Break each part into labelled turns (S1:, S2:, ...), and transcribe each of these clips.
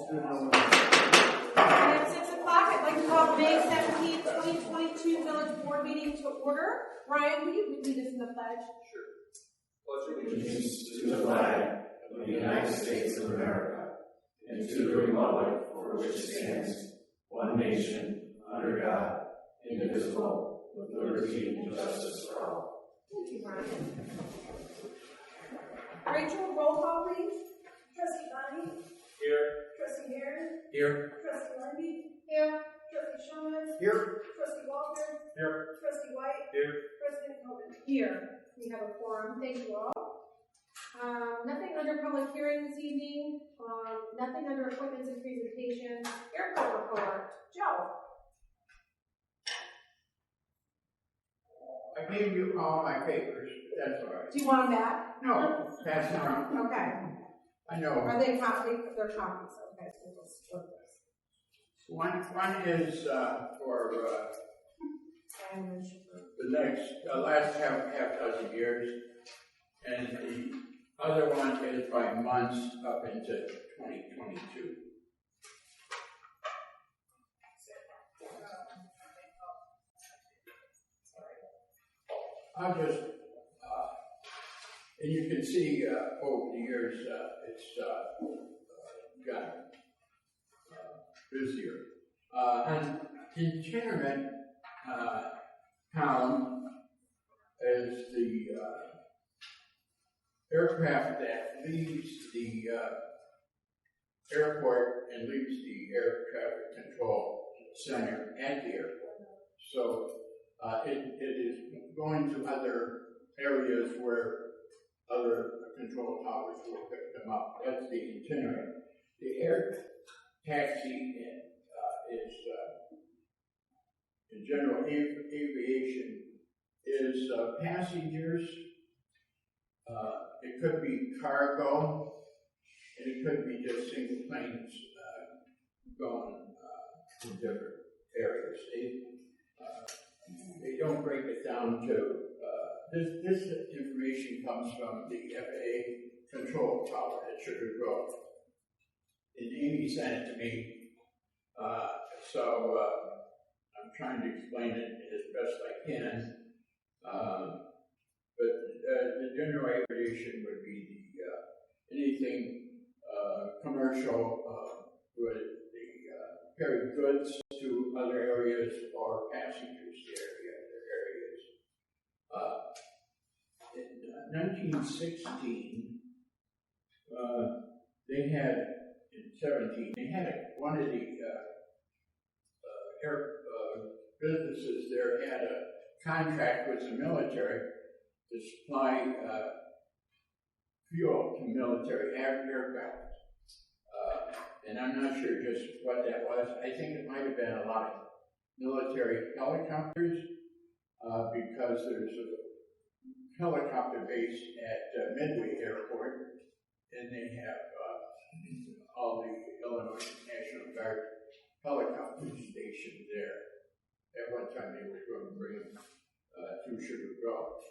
S1: At 6 o'clock, I'd like to call the May 17, 2022 Village Board meeting to order. Ryan, will you lead us in the pledge?
S2: Sure. Pledge allegiance to the flag of the United States of America and to the republic for which it stands, one nation, under God, indivisible, with liberty and justice for all.
S1: Thank you, Ryan. Rachel, roll call, please.
S3: Trustee Bonnie?
S2: Here.
S3: Trustee Aaron?
S2: Here.
S3: Trustee Lundy?
S1: Here.
S3: Trustee Shawman?
S2: Here.
S3: Trustee Walker?
S2: Here.
S3: Trustee White?
S2: Here.
S3: President Coleman?
S1: Here. We have a quorum. Thank you all. Nothing under public hearing this evening. Nothing under appointments and presentations. Airport report. Joe.
S4: I gave you all my papers, but that's all right.
S1: Do you want them back?
S4: No, pass them around.
S1: Okay.
S4: I know.
S1: Are they copies? They're copies. Okay, so we'll split this.
S4: One is for the last half dozen years, and the other one is by months up into 2022. I'll just, and you can see over the years it's gotten busier. And in tenement column is the aircraft that leaves the airport and leaves the air traffic control center at the airport. So it is going to other areas where other control towers will pick them up. That's the itinerary. The air taxi is, in general aviation, is passengers. It could be cargo, and it could be just single planes going to different areas. They don't break it down to, this information comes from the FAA control tower at Sugar Grove. And Amy sent it to me, so I'm trying to explain it as best I can. But the general aviation would be the anything commercial would carry goods to other areas or passengers to other areas. In 1916, they had, in 17, they had one of the air businesses there had a contract with the military to supply fuel to military aircraft. And I'm not sure just what that was. I think it might have been a lot of military helicopters because there's a helicopter base at Midway Airport, and they have all the Illinois National Guard helicopters stationed there. At one time they were going to bring them through Sugar Grove,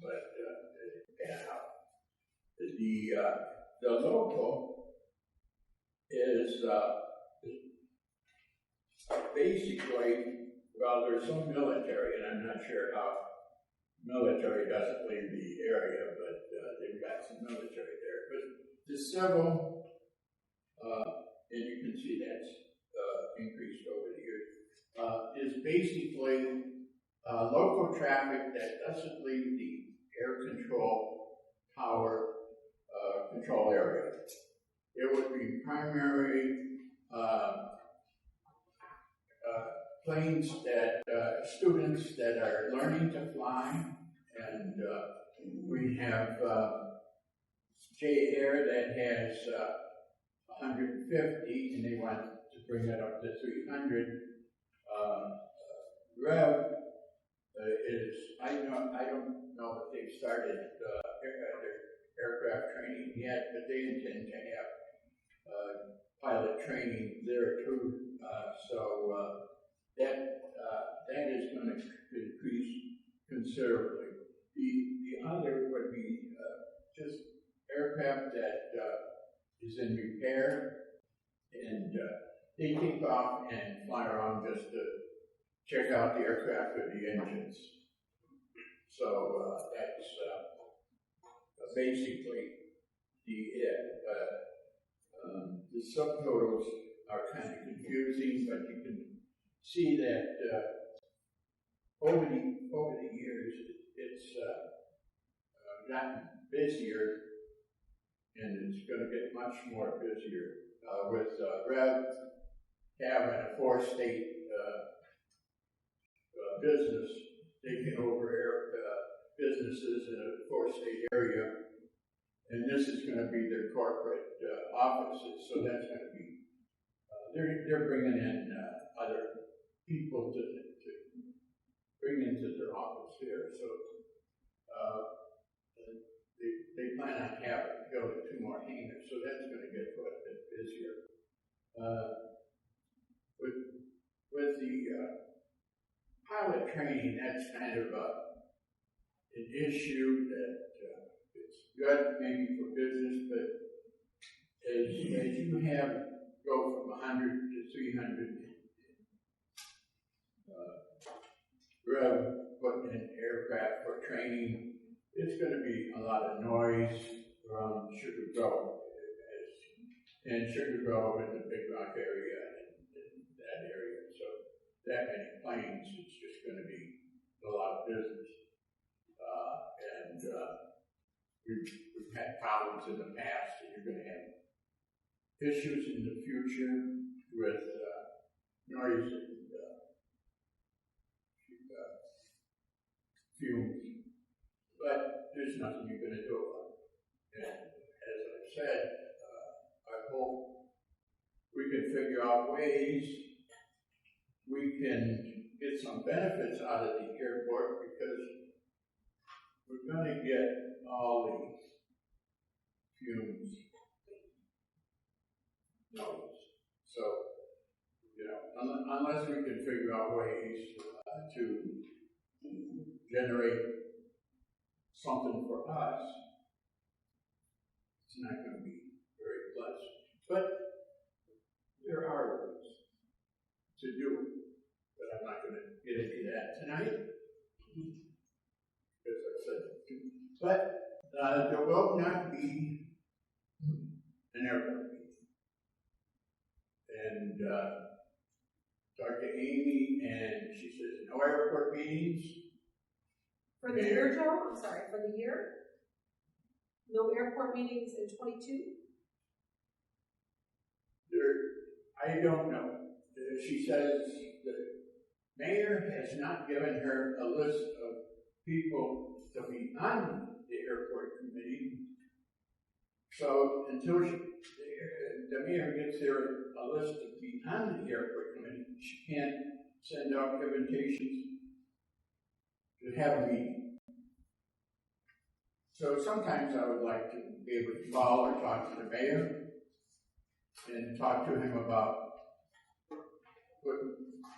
S4: but it ran out. The local is basically, well, there's some military, and I'm not sure how military doesn't leave the area, but they've got some military there. But the civil, and you can see that's increased over the years, is basically local traffic that doesn't leave the air control tower control area. It would be primary planes that students that are learning to fly, and we have J Air that has 150, and they want to bring it up to 300. Rev is, I don't know if they've started their aircraft training yet, but they intend to have pilot training there too. So that is going to increase considerably. The other would be just aircraft that is in repair and they take off and fly around just to check out the aircraft or the engines. So that's basically it. The subtotals are kind of confusing, but you can see that over the years it's gotten busier, and it's going to get much more busier with Rev having a four-state business taking over businesses in a four-state area, and this is going to be their corporate offices. So that's going to be they're bringing in other people to bring into their office here. So they plan on building 2 more hangars, so that's going to get quite a bit busier. With the pilot training, that's kind of an issue that it's good maybe for business, but as you go from 100 to 300 putting in aircraft for training, it's going to be a lot of noise around Sugar Grove. And Sugar Grove in the Big Rock area and that area. So that many planes, it's just going to be a lot of business. We've had problems in the past, and you're going to have issues in the future with noise and fumes. But there's nothing you're going to do about it. And as I've said, I hope we can figure out ways we can get some benefits out of the airport, because we're going to get all the fumes noise. So, unless we can figure out ways to generate something for us, it's not going to be very pleasant. But there are ways to do it. But I'm not going to get into that tonight, because I said to. But there will not be an airport meeting. And talked to Amy, and she says no airport meetings.
S1: For the year, Joe? I'm sorry, for the year? No airport meetings in 22?
S4: I don't know. She says the mayor has not given her a list of people to be on the airport committee. So until the mayor gets her a list to be on the airport committee, she can't send out invitations to have a meeting. So sometimes I would like to be able to call or talk to the mayor and talk to him about putting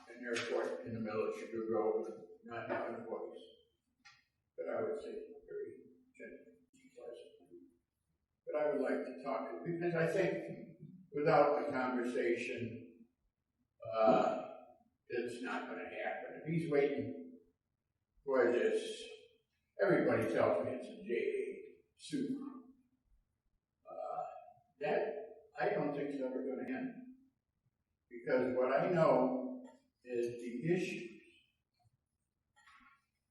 S4: an airport in the middle of Sugar Grove and not having a voice. But I would say very gently, pleasant. But I would like to talk to him, because I think without the conversation, it's not going to happen. If he's waiting for this, everybody tells me it's a JA soup. That I don't think it's ever going to end. Because what I know is the issues.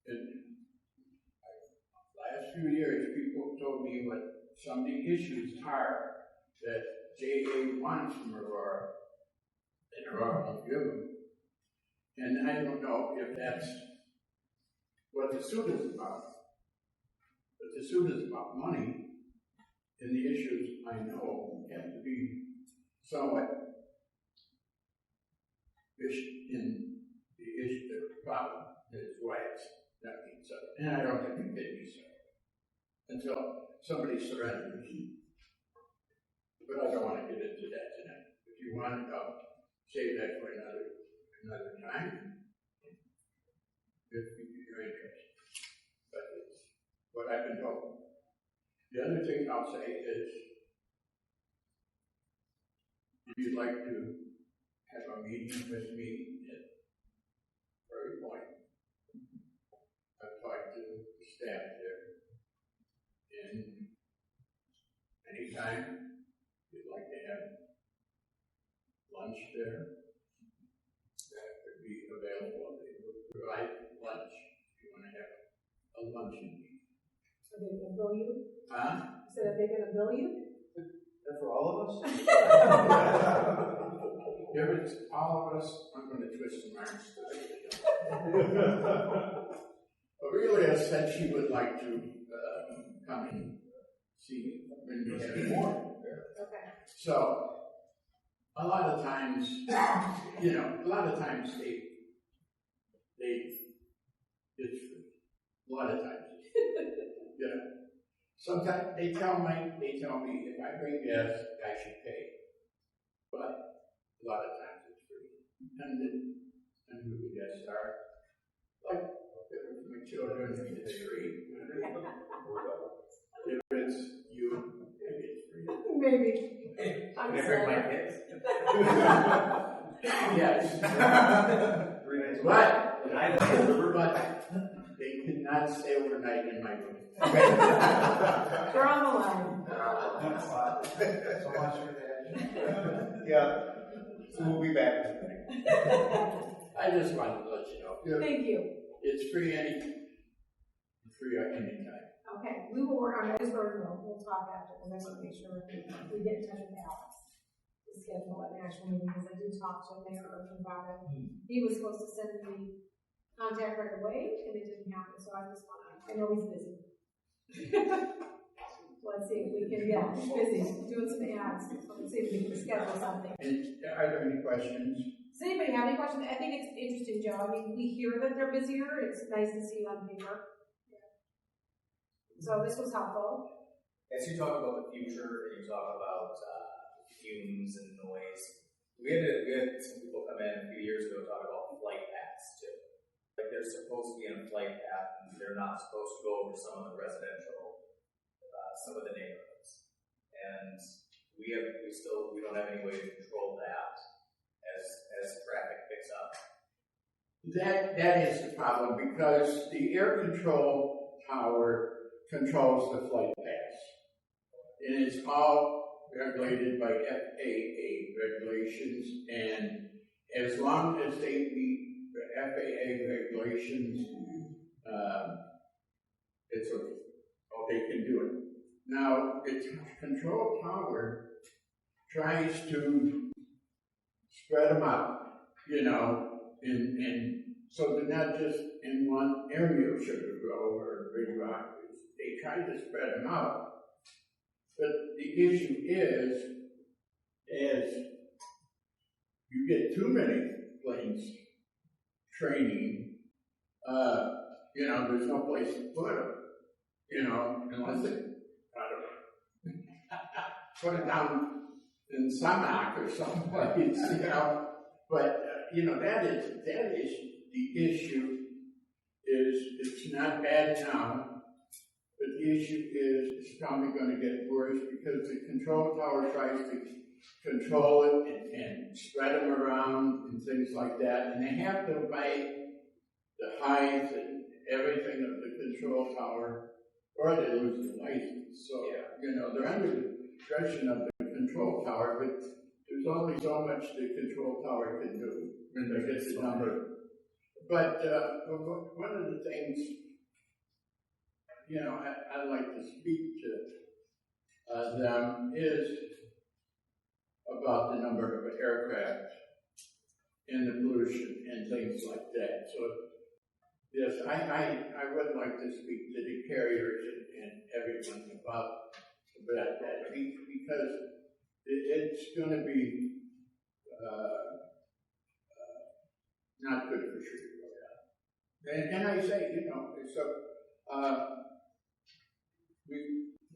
S4: In the last few years, people told me what some of the issues are that JA wants from Aurora, and Aurora won't give them. And I don't know if that's what the suit is about. But the suit is about money, and the issues I know have to be somewhat in the issue, the problem is why it's not being settled. And I don't think it can be settled until somebody surrenders. But I don't want to get into that tonight. If you want to save that for another time, if you're interested. But it's what I've been told. The other thing I'll say is, if you'd like to have a meeting with me at Prairie Point, I've talked to the staff there. And anytime you'd like to have lunch there, that could be available. They would provide lunch if you want to have a luncheon meeting.
S1: Are they gonna bill you?
S4: Huh?
S1: So are they gonna bill you?
S2: And for all of us?
S4: If it's all of us, I'm going to twist some arms. But really, said she would like to come and see when we have more.
S1: Okay.
S4: So, a lot of times, they it's free. A lot of times. Sometimes they tell me if I bring guests, I should pay. But a lot of times it's free. And who the guests are. Like, if my children, it's free. If it's you, maybe it's free.
S1: Maybe. I'm
S2: Can I bring my
S1: sorry.
S2: kids?
S4: Yes.
S2: 3 nights.
S4: But,
S2: And I don't remember,
S4: but they could not stay overnight in my room.
S1: They're on the line.
S2: So much for that. Yeah. So we'll be back.
S4: I just wanted to let you know.
S1: Thank you.
S4: It's free anytime.
S1: Okay, we will work on those bird. We'll talk after, because I want to make sure we get in touch with Alex to schedule an actual meeting, because I did talk to Mayor Irvin about it. He was supposed to send me contact right away, and it didn't happen, so I just want to, I know he's busy. Let's see if we can, yeah, he's busy, doing some ads, so let's see if we can schedule something.
S4: And are there any questions?
S1: Does anybody have any questions? I think it's interesting, Joe. I mean, we hear that they're busier. It's nice to see it on paper. So this was helpful.
S5: As you talk about the future and you talk about fumes and noise, we had some people come in a few years ago talk about flight paths too. Like they're supposed to be in a flight path and they're not supposed to go over some of the residential, some of the neighborhoods. And we don't have any way to control that as traffic picks up.
S4: That is the problem, because the air control tower controls the flight paths. And it's all regulated by FAA regulations, and as long as they meet the FAA regulations, it's okay. They can do it. Now, the control tower tries to spread them out, and so they're not just in one area of Sugar Grove or Big Rock. They try to spread them out. But the issue is you get too many planes training, there's no place to put them, unless they, put it down in Sumac or someplace, but, that is the issue. It's not bad now, but the issue is it's probably going to get worse, because the control tower tries to control it and spread them around and things like that, and they have to buy the height and everything of the control tower, or they lose the license. So, they're under the discretion of the control tower, but there's only so much the control tower can do when they get the number. But one of the things, I'd like to speak to them is about the number of aircraft and the pollution and things like that. So, yes, I would like to speak to the carriers and everyone about that, because it's going to be not good for sure. And I say,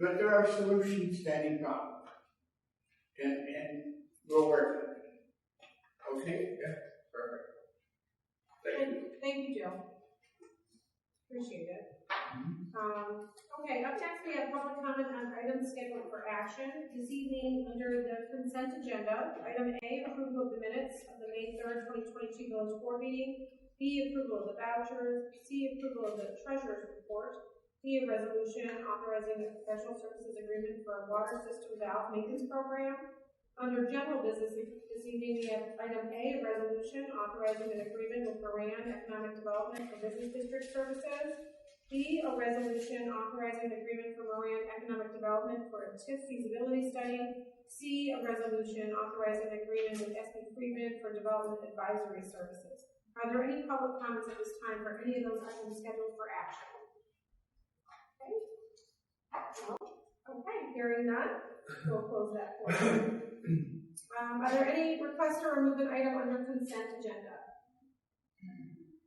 S4: but there are solutions to any problem, and we'll work on it. Okay? Yeah, perfect. Thank you.
S1: Thank you, Joe. Appreciate it. Okay, up next we have public comment on items scheduled for action. This evening, under the consent agenda, item A, approval of the minutes of the May 3rd, 2022 village board meeting. B, approval of the vouchers. C, approval of the treasurer's report. D, a resolution authorizing a professional services agreement for a water system valve maintenance program. Under general business this evening, we have item A, a resolution authorizing an agreement with Moran Economic Development for Business District Services. B, a resolution authorizing an agreement for Moran Economic Development for a TIF feasibility study. C, a resolution authorizing an agreement with SB Freeman for development advisory services. Are there any public comments at this time for any of those items scheduled for action? Okay. No? Okay, hearing none, we'll close that portion. Are there any requests to remove an item under consent agenda?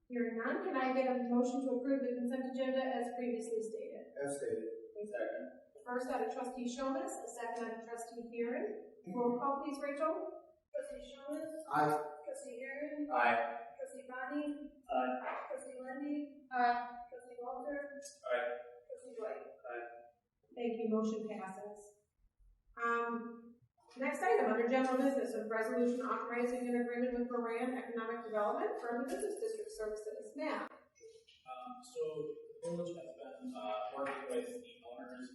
S1: Hearing none, can I get a motion to approve the consent agenda as previously stated?
S2: As stated.
S5: Second.
S1: First out of trustee Shomas, the second out of trustee Heron. Roll call please, Rachel.
S3: Trustee Shomas?
S2: Aye.
S3: Trustee Aaron?
S5: Aye.
S3: Trustee Bonnie?
S2: Aye.
S3: Trustee Lindy? Trustee Walter?
S5: Aye.
S3: Trustee White?
S1: Thank you, motion passes. Next item, under general business, a resolution authorizing an agreement with Moran Economic Development for the Business District Services. Now,
S6: So the village has been working with the owners,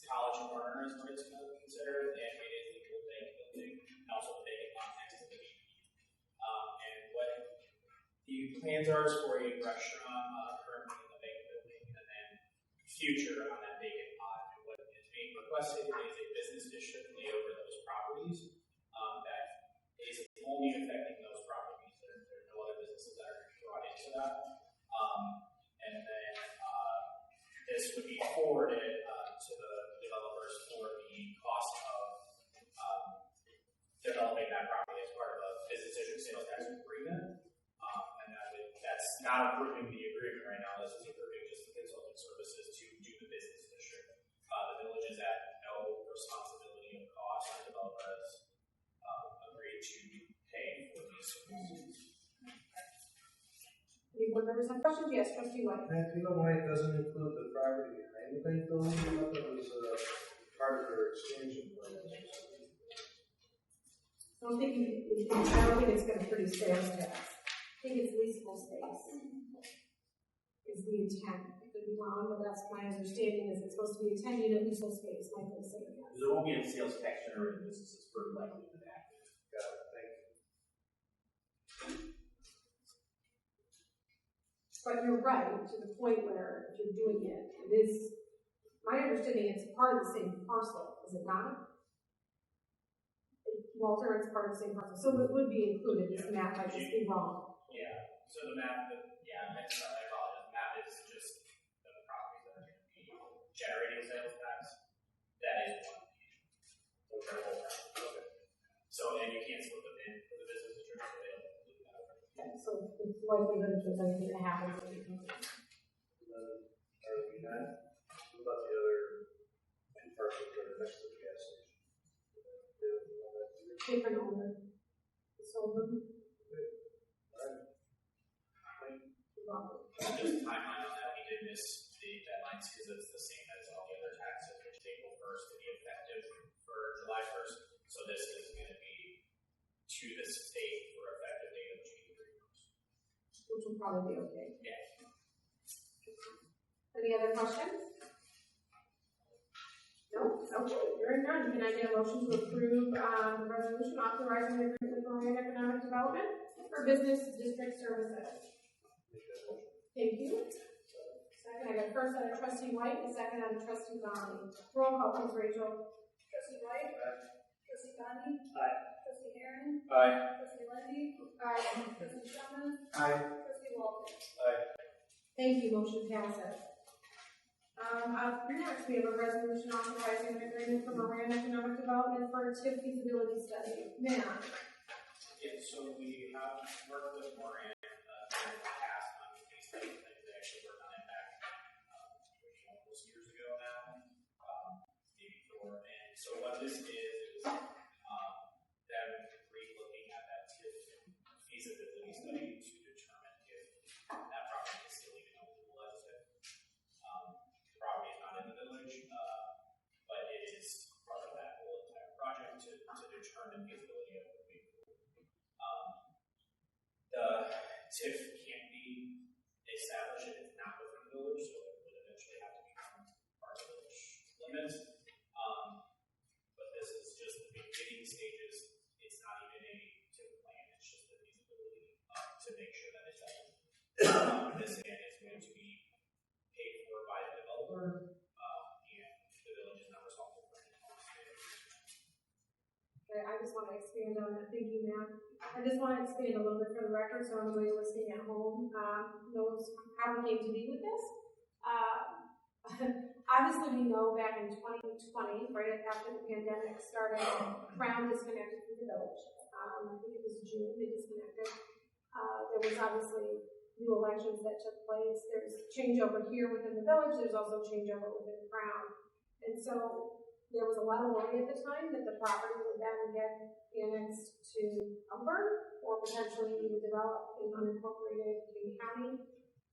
S6: college partners, what it's considered, and it is the old bank building, and also the vacant lot next to the BP. And what the plans are is for a restaurant currently in the vacant building, and then future on that vacant lot. And what is being requested is a business district lay over those properties that is only affecting those properties. There are no other businesses that are brought into that. And then this would be forwarded to the developers for the cost of developing that property as part of a business district sales tax agreement. And that's not approving the agreement right now. This is approving just the consulting services to do the business district. The village is at no responsibility of cost. The developer has agreed to pay for these services.
S1: any board members have questions? Yes, trustee White.
S7: And you know why it doesn't include the property behind the bank building? I thought that was part of their exchange of plans.
S1: I don't think it's going to produce sales tax. I think it's leasable space. Is the intent. I could be wrong, but that's my understanding is it's supposed to be a 10-unit leasable space, like they say.
S5: There won't be any sales tax generated businesses for likely to that.
S7: Got it, thank you.
S1: But you're right, to the point where if you're doing it, it is, my understanding it's part of the same parcel, is it not? Walter, it's part of the same parcel, so it would be included, this map might just be wrong.
S6: Yeah, so the map, I apologize, the map is just the properties that are going to be generating sales tax. That is one piece. Okay. So, and you can't split them in for the business district, so they don't include that.
S1: Okay, so it's likely that if there's anything that happens, it becomes.
S7: And then, are we done? What about the other two parcels that are next to the gas station?
S1: Different owner. So,
S6: Just timeline on that, we did miss the deadlines because it's the same as all the other taxes, which take April 1st to be effective for July 1st. So this is going to be to the state for effective date of January 1st.
S1: which will probably be okay.
S6: Yeah.
S1: Any other questions? No? Okay, hearing none, can I get a motion to approve the resolution authorizing the agreement with Moran Economic Development for business district services? Thank you. Second, I got first out of trustee White, and second out of trustee Bonnie. Roll call please, Rachel.
S3: Trustee White? Trustee Bonnie?
S7: Aye.
S3: Trustee Aaron?
S5: Aye.
S3: Trustee Lindy?
S1: Aye.
S3: Trustee Shomas?
S7: Aye.
S3: Trustee Walter?
S1: Thank you, motion passes. Next, we have a resolution authorizing an agreement for Moran Economic Development for a TIF feasibility study. Now,
S6: Yeah, so we have worked with Moran in the past on these studies. They actually worked on it back almost years ago now, maybe 4. And so what this is them re-looking at that TIF feasibility study to determine if that property is still even eligible as TIF. The property is
S1: I just want to expand on that, thank you, Matt. I just want to expand a little bit for the record, so everybody listening at home knows how we came to be with this. Obviously, we know back in 2020, right after the pandemic started, Crown disconnected from the village. I think it was June they disconnected. There was obviously new elections that took place. There's changeover here within the village. There's also changeover within Crown. And so there was a lot of worry at the time that the property would then get annexed to Upper or potentially even develop in unincorporated King County.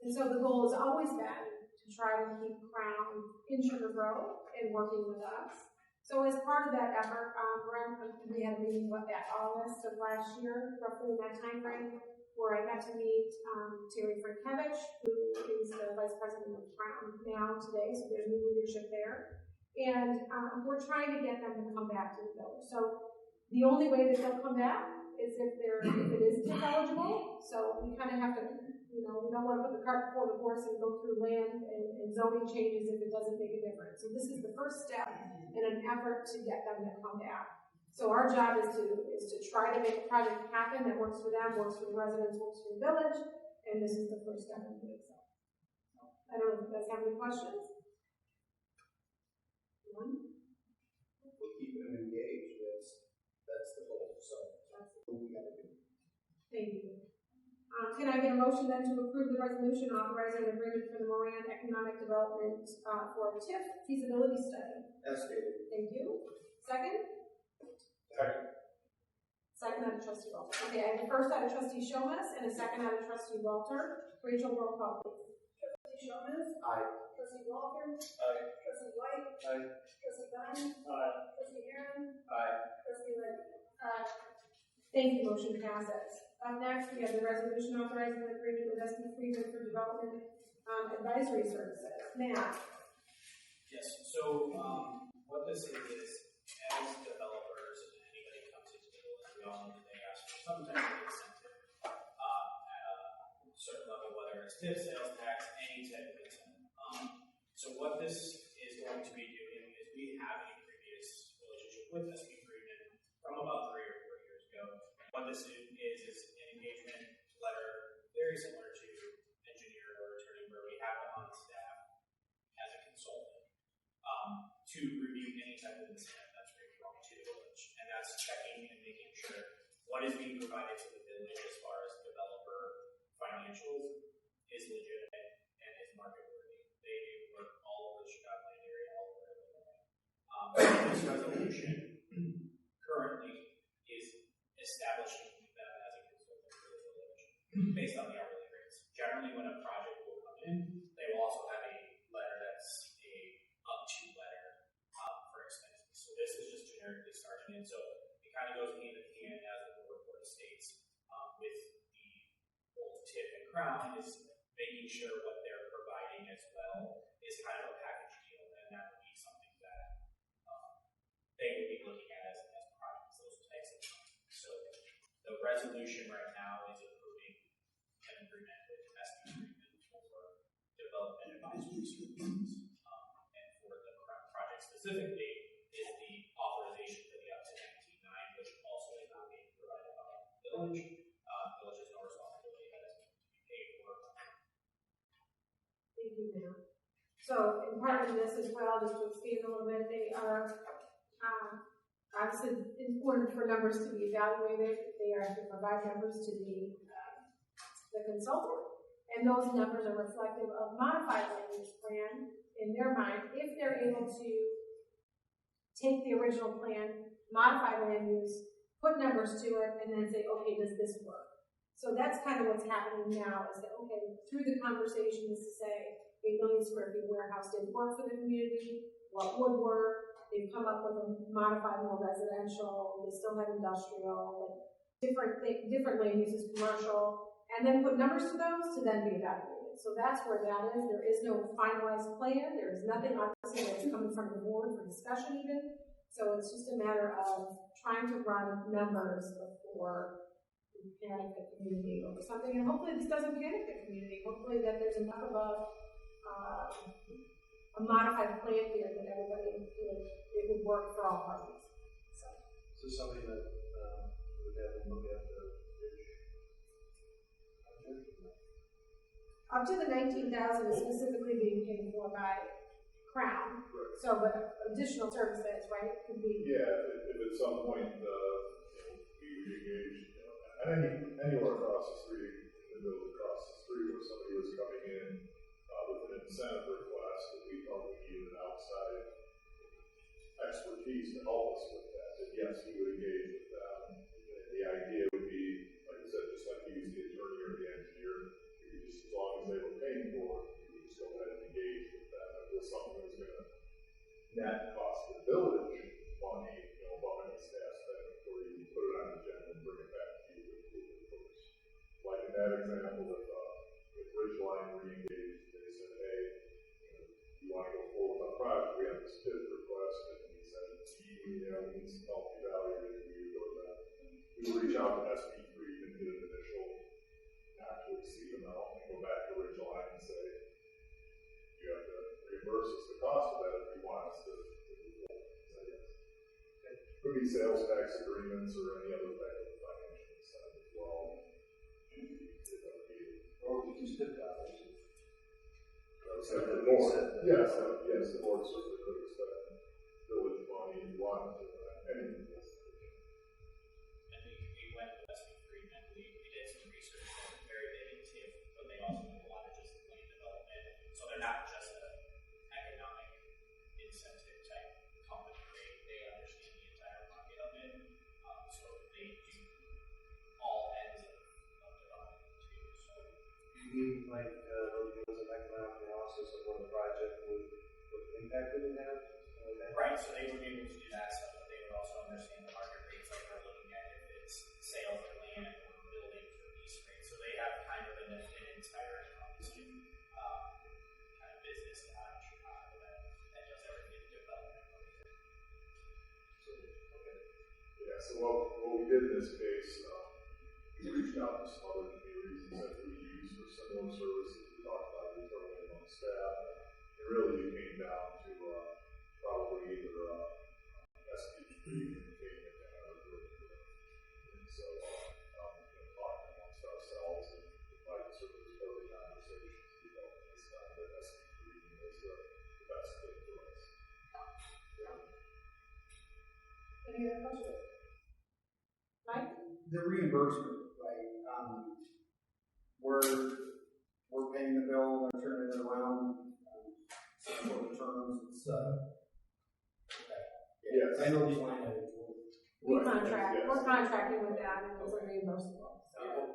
S1: And so the goal has always been to try to keep Crown in Sugar Grove and working with us. So as part of that effort, we had a meeting at August of last year, roughly in that time frame, where I got to meet Terry Frankevich, who is the vice president of Crown now today, so there's new leadership there. And we're trying to get them to come back to the village. So the only way that they'll come back is if it is TIF eligible. So we kind of have to, we don't want to put the cart before the horse and go through land and zoning changes if it doesn't make a difference. So this is the first step in an effort to get them to come back. So our job is to try to make a project happen that works for them, works for the residents, works for the village, and this is the first step in doing so. I don't know if you guys have any questions.
S7: We'll keep them engaged, that's the goal, so that's what we gotta do.
S1: Thank you. Can I get a motion then to approve the resolution authorizing an agreement for the Moran Economic Development for a TIF feasibility study?
S7: As stated.
S1: Thank you. Second?
S7: Second.
S1: Second out of trustee Walter. Okay, I have a first out of trustee Shomas and a second out of trustee Walter. Rachel, roll call, please.
S3: Trustee Shomas?
S7: Aye.
S3: Trustee Walter?
S7: Aye.
S3: Trustee White?
S7: Aye.
S3: Trustee Dunn?
S7: Aye.
S3: Trustee Aaron?
S7: Aye.
S3: Trustee Liddy?
S1: Thank you, motion passes. Up next, we have the resolution authorizing an agreement with SB Freeman for development advisory services. Matt?
S6: Yes, so what this is, as developers, and anybody comes into the building, we all know that they ask for some type of incentive at a certain level, whether it's TIF, sales tax, any type of incentive. So what this is going to be doing is we have a previous relationship with SB Freeman from about 3 or 4 years ago. What this is an engagement letter very similar to engineer or attorney, where we have them on staff as a consultant to review any type of incentive that's being brought to the village. And that's checking and making sure what is being provided to the village as far as developer financials is legitimate and is market worthy. They work all over the Chicagoland area, all over Illinois. This resolution currently is establishing them as a consultant for the village based on the hourly rates. Generally, when a project will come in, they will also have a letter that's a up-to letter for expenses. So this is just generically starting in. So it kind of goes hand in hand, as the report states, with the old TIF and Crown, is making sure what they're providing as well is kind of a package deal, and that would be something that they would be looking at as projects, those types of things. So the resolution right now is approving an agreement with SB Freeman for development advisory services. And for the project specifically is the authorization for the up to 19.9, which also is not being provided by the village. Village has no responsibility that is to be paid for.
S1: Thank you, Matt. So, in part of this as well, just to expand a little bit, they are obviously important for numbers to be evaluated. They are to provide numbers to the consultant, and those numbers are reflective of modified land use plan in their mind if they're able to take the original plan, modify land use, put numbers to it, and then say, okay, does this work? So that's kind of what's happening now, is that, okay, through the conversation is to say, 8 million square feet warehouse didn't work for the community, what would work? They've come up with a modified more residential, they still have industrial, like different land uses, commercial, and then put numbers to those to then be evaluated. So that's where that is. There is no finalized plan. There is nothing obviously that's coming from the board for discussion even. So it's just a matter of trying to run numbers before we panic the community over something. And hopefully this doesn't panic the community. Hopefully that there's enough of a modified plan here that everybody, it would work for all parties.
S7: So this something that, would have them look at the bridge?
S1: Up to the 19,000 is specifically being paid for by Crown.
S7: Right.
S1: So, but additional services, right, could be.
S8: Yeah, if at some point, we re-engage, anywhere across the street, in the middle across the street, where somebody was coming in, with an incentive request, that we probably needed an outside expertise to help us with that, then yes, we would engage with them. And the idea would be, like I said, just like we use the attorney or the engineer, we could just, as long as they were paying for it, we could just go ahead and engage with them. If it was something that was gonna net cost the village money, above any staff spend, or you can put it on the agenda and bring it back to you with approval first. Like in that example, if Ridgeline re-engaged, they said, hey, you want to go forward with our project, we have this bid request, and we said, we need some help evaluating, we would go to that. We would reach out to SB3 and get an initial, not to exceed amount, and go back to Ridgeline and say, you have to reimburse us the cost of that if you want us to move forward. So, yes. Could be sales tax agreements or any other type of financial incentive as well.
S7: Or we can stip that.
S8: Except the board. Yes, the board certainly could expect village money if you wanted to. Anything else?
S6: And we went with SB3 and we did some research on very big into, but they also do a lot of just land development. So they're not just an economic incentive type company. They understand the entire market of it. So they do all ends of development too. So
S7: You mean like, was an economic analysis of what the project would impact it would have?
S6: right, so they would be able to do that stuff, but they would also understand the market rates, like we're looking at if it's sales for land or buildings or lease rates. So they have kind of an entire encompassing kind of business out in Chicago that does everything development related.
S8: Yeah, so what we did in this case, we reached out to some other communities and said we use for similar services. We talked about it internally among staff. It really came down to probably either SB3 and taking it down or doing it. And so, talking amongst ourselves and like sort of further conversations, we felt this time that SB3 was the best fit for us.
S1: Any other questions? Mike?
S9: The reimbursement, right? We're paying the bill, they're turning it around, for the terms, it's, okay.
S8: Yes.
S9: I know these line items.
S1: We
S8: Right,
S1: contract,
S8: yes.
S1: we're contracting with them and it's a reimbursable.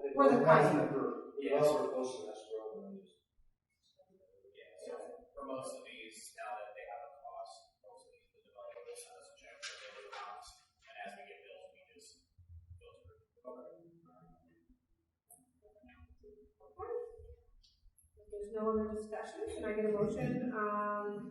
S7: It
S1: We're the
S7: wasn't
S1: client.
S7: for,
S6: Yeah.
S7: well, we're close to that, so
S6: Yeah, so for most of these, now that they have a cost, most of these, the developer will send us a check for the cost, and as we get bills, we just go through.
S1: If there's no other discussion, can I get a motion,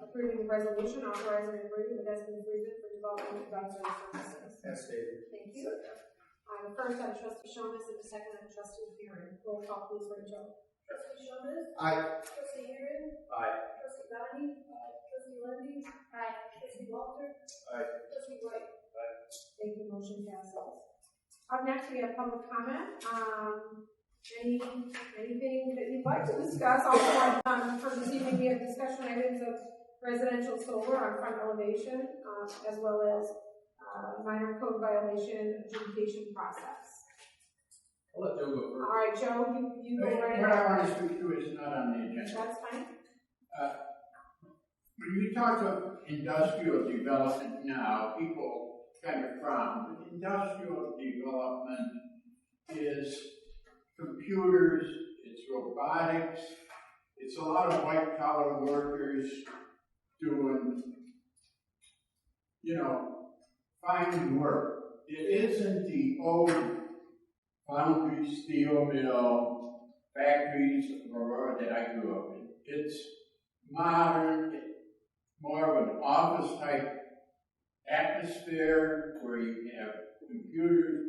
S1: approving the resolution authorizing an agreement with SB3 for development of advisory services?
S9: As stated.
S1: Thank you. The first on trustee Shomas and the second on trustee Heron. Roll call please, Rachel.
S3: Trustee Shonda?
S9: Aye.
S3: Trustee Aaron?
S7: Aye.
S3: Trustee Donnie? Trustee Lindy? Trustee Walter?
S7: Aye.
S3: Trustee White?
S1: Thank you, motion passes. Up next, we have public comment. Anything that you'd like to discuss? Also, for this evening, we have discussion items of residential solar on front elevation, as well as minor code violation adjudication process.
S4: I'll let Joe go first.
S1: All right, Joe, you go right
S4: What I
S1: ahead.
S4: want to speak to is not on the agenda.
S1: That's fine.
S4: When you talk of industrial development now, people kind of frown, but industrial development is computers, it's robotics, it's a lot of white collar workers doing, finding work. It isn't the old foundry, steel mill, factories that I grew up in. It's modern, more of an office type atmosphere where you have computers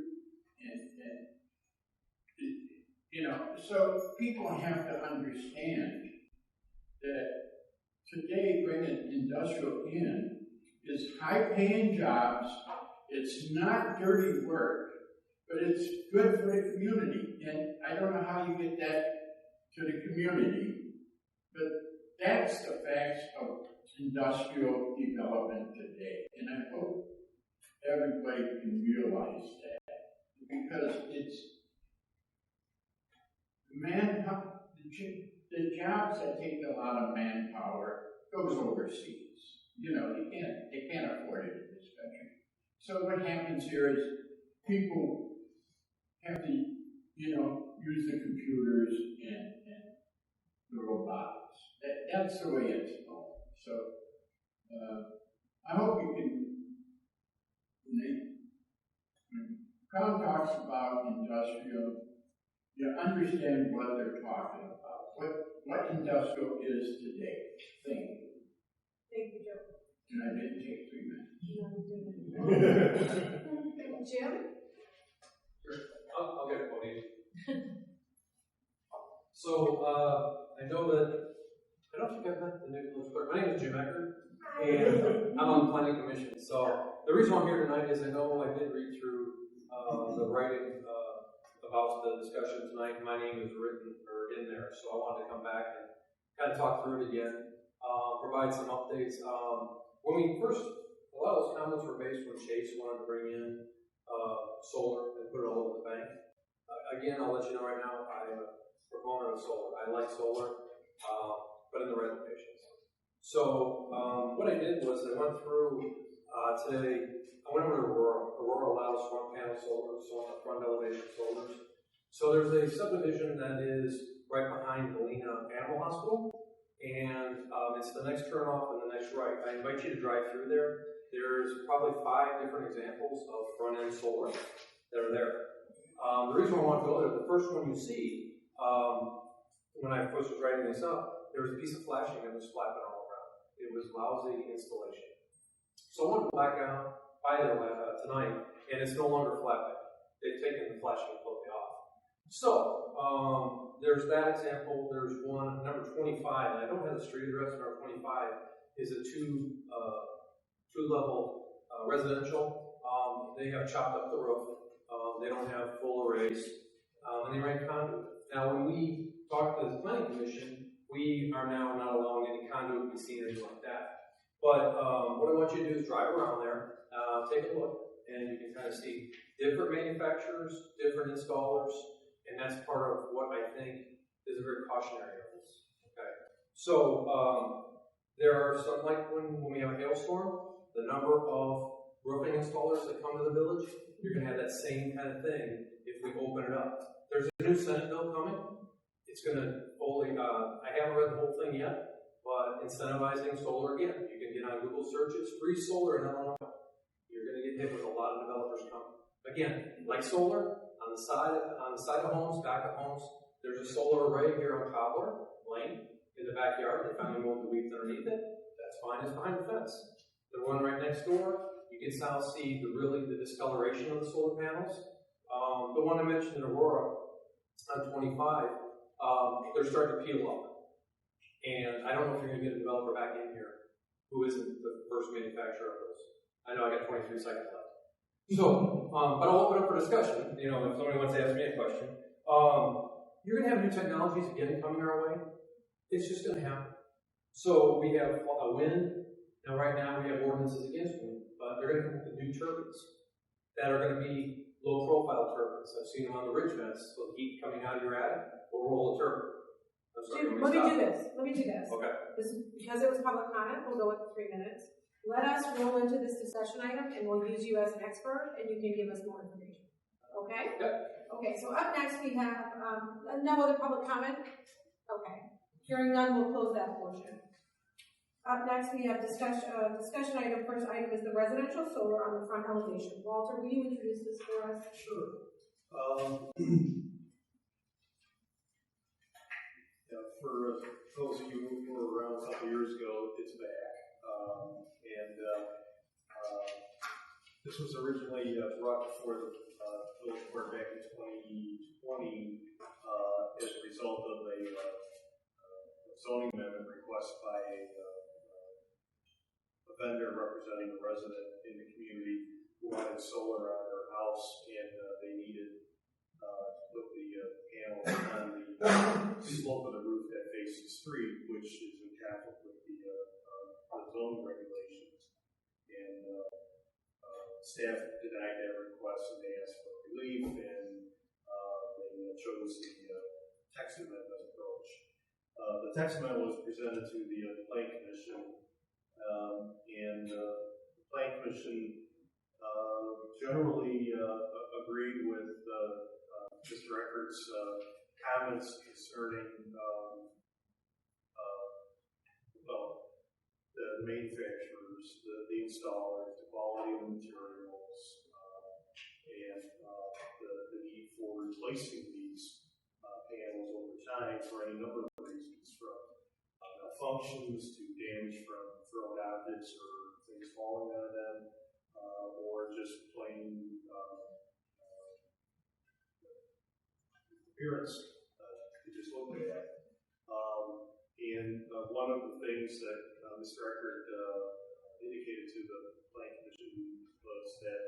S4: so people have to understand that today bringing industrial in is high paying jobs It's not dirty work, but it's good for the community. And I don't know how you get that to the community, but that's the facts of industrial development today. And I hope everybody can realize that, because it's manpower, the jobs that take a lot of manpower goes overseas. You know, they can't afford it in this country. So what happens here is people have to, you know, use the computers and the robotics. That's the way it's going. So I hope you can, when Carl talks about industrial, you understand what they're talking about, what industrial is today. Thank you.
S1: Thank you, Joe.
S4: And I didn't take 3 minutes.
S1: Jim?
S10: I'll get it, So, I know that, I don't think I've met the new village clerk. My name is Jim Eckert, and I'm on the planning commission. So, the reason I'm here tonight is I know I did read through the writing about the discussion tonight. My name is written or in there, so I wanted to come back and kind of talk through it again, provide some updates. When we first, a lot of those comments were based when Chase wanted to bring in solar and put it all over the bank. Again, I'll let you know right now, I'm a proponent of solar. I like solar, but in the right locations. So what I did was I went through today. I went over to Aurora. Aurora allows front panel solar, front elevation solars. So there's a subdivision that is right behind Galena Animal Hospital, and it's the next turnoff and the next right. I invite you to drive through there. There's probably 5 different examples of front-end solar that are there. The reason I want to go there, the first one you see, when I first was writing this up, there was a piece of flashing that was flapping all around. It was lousy installation. So I want to go back out by there tonight, and it's no longer flapping. They've taken the flashing completely off. So there's that example. There's one, number 25, and I don't have the street address. Number 25 is a two-level residential. They have chopped up the roof. They don't have full arrays, and they ran conduit. Now, when we talked to the planning commission, we are now not allowing any conduit to be seen or anything like that. But what I want you to do is drive around there, take a look, and you can kind of see different manufacturers, different installers, and that's part of what I think is a very cautionary of this. Okay, so there are some, like when we have a hailstorm, the number of roofing installers that come to the village, you're going to have that same kind of thing if we open it up. There's a new Senate bill coming. It's going to fully, I haven't read the whole thing yet, but incentivizing solar again. You can get on Google searches, free solar in Illinois. You're going to get hit with a lot of developers coming. Again, like solar, on the side of homes, back of homes, there's a solar array here on Cobbler Lane in the backyard. They finally moved the weeds underneath it. That's fine, it's behind the fence. The one right next door, you can now see the discoloration of the solar panels. The one I mentioned in Aurora on 25, they're starting to peel up. And I don't know if you're going to get a developer back in here who isn't the first manufacturer of those. I know I got 23 seconds left. So, but I'll open up for discussion. You know, if somebody wants to ask me a question. You're going to have new technologies again coming our way. It's just going to happen. So we have a wind. Now, right now, we have ordinances against wind, but they're going to come up with new turbines that are going to be low-profile turbines. I've seen them on the ridge vents, so the heat coming out of your attic will roll a turbine.
S1: Let me do this.
S10: Okay.
S1: Because it was public comment, we'll go with 3 minutes. Let us roll into this discussion item, and we'll use you as an expert, and you can give us more information. Okay?
S10: Yep.
S1: Okay, so up next we have no other public comment? Okay. Hearing none, we'll close that portion. Up next, we have discussion item. First item is the residential solar on the front elevation. Walter, will you introduce this for us?
S7: Sure. For those of you who were around a couple years ago, it's back. This was originally brought before the village board back in 2020 as a result of a zoning amendment request by a vendor representing a resident in the community who wanted solar on their house, and they needed to put the panels on the slope of the roof that faces the street, which is in conflict with the zoning regulations. And staff denied that request, and they asked for relief, and they chose the text amendment approach. The text amendment was presented to the Planning Commission, and the Planning Commission generally agreed with Mr. Eckert's comments concerning the manufacturers, the installers, the quality of the materials, and the need for replacing these panels over time for any number of reasons, from malfunctions to damage from thrown objects or things falling on them, or just plain appearance to just look at. And one of the things that Mr. Eckert indicated to the Planning Commission was that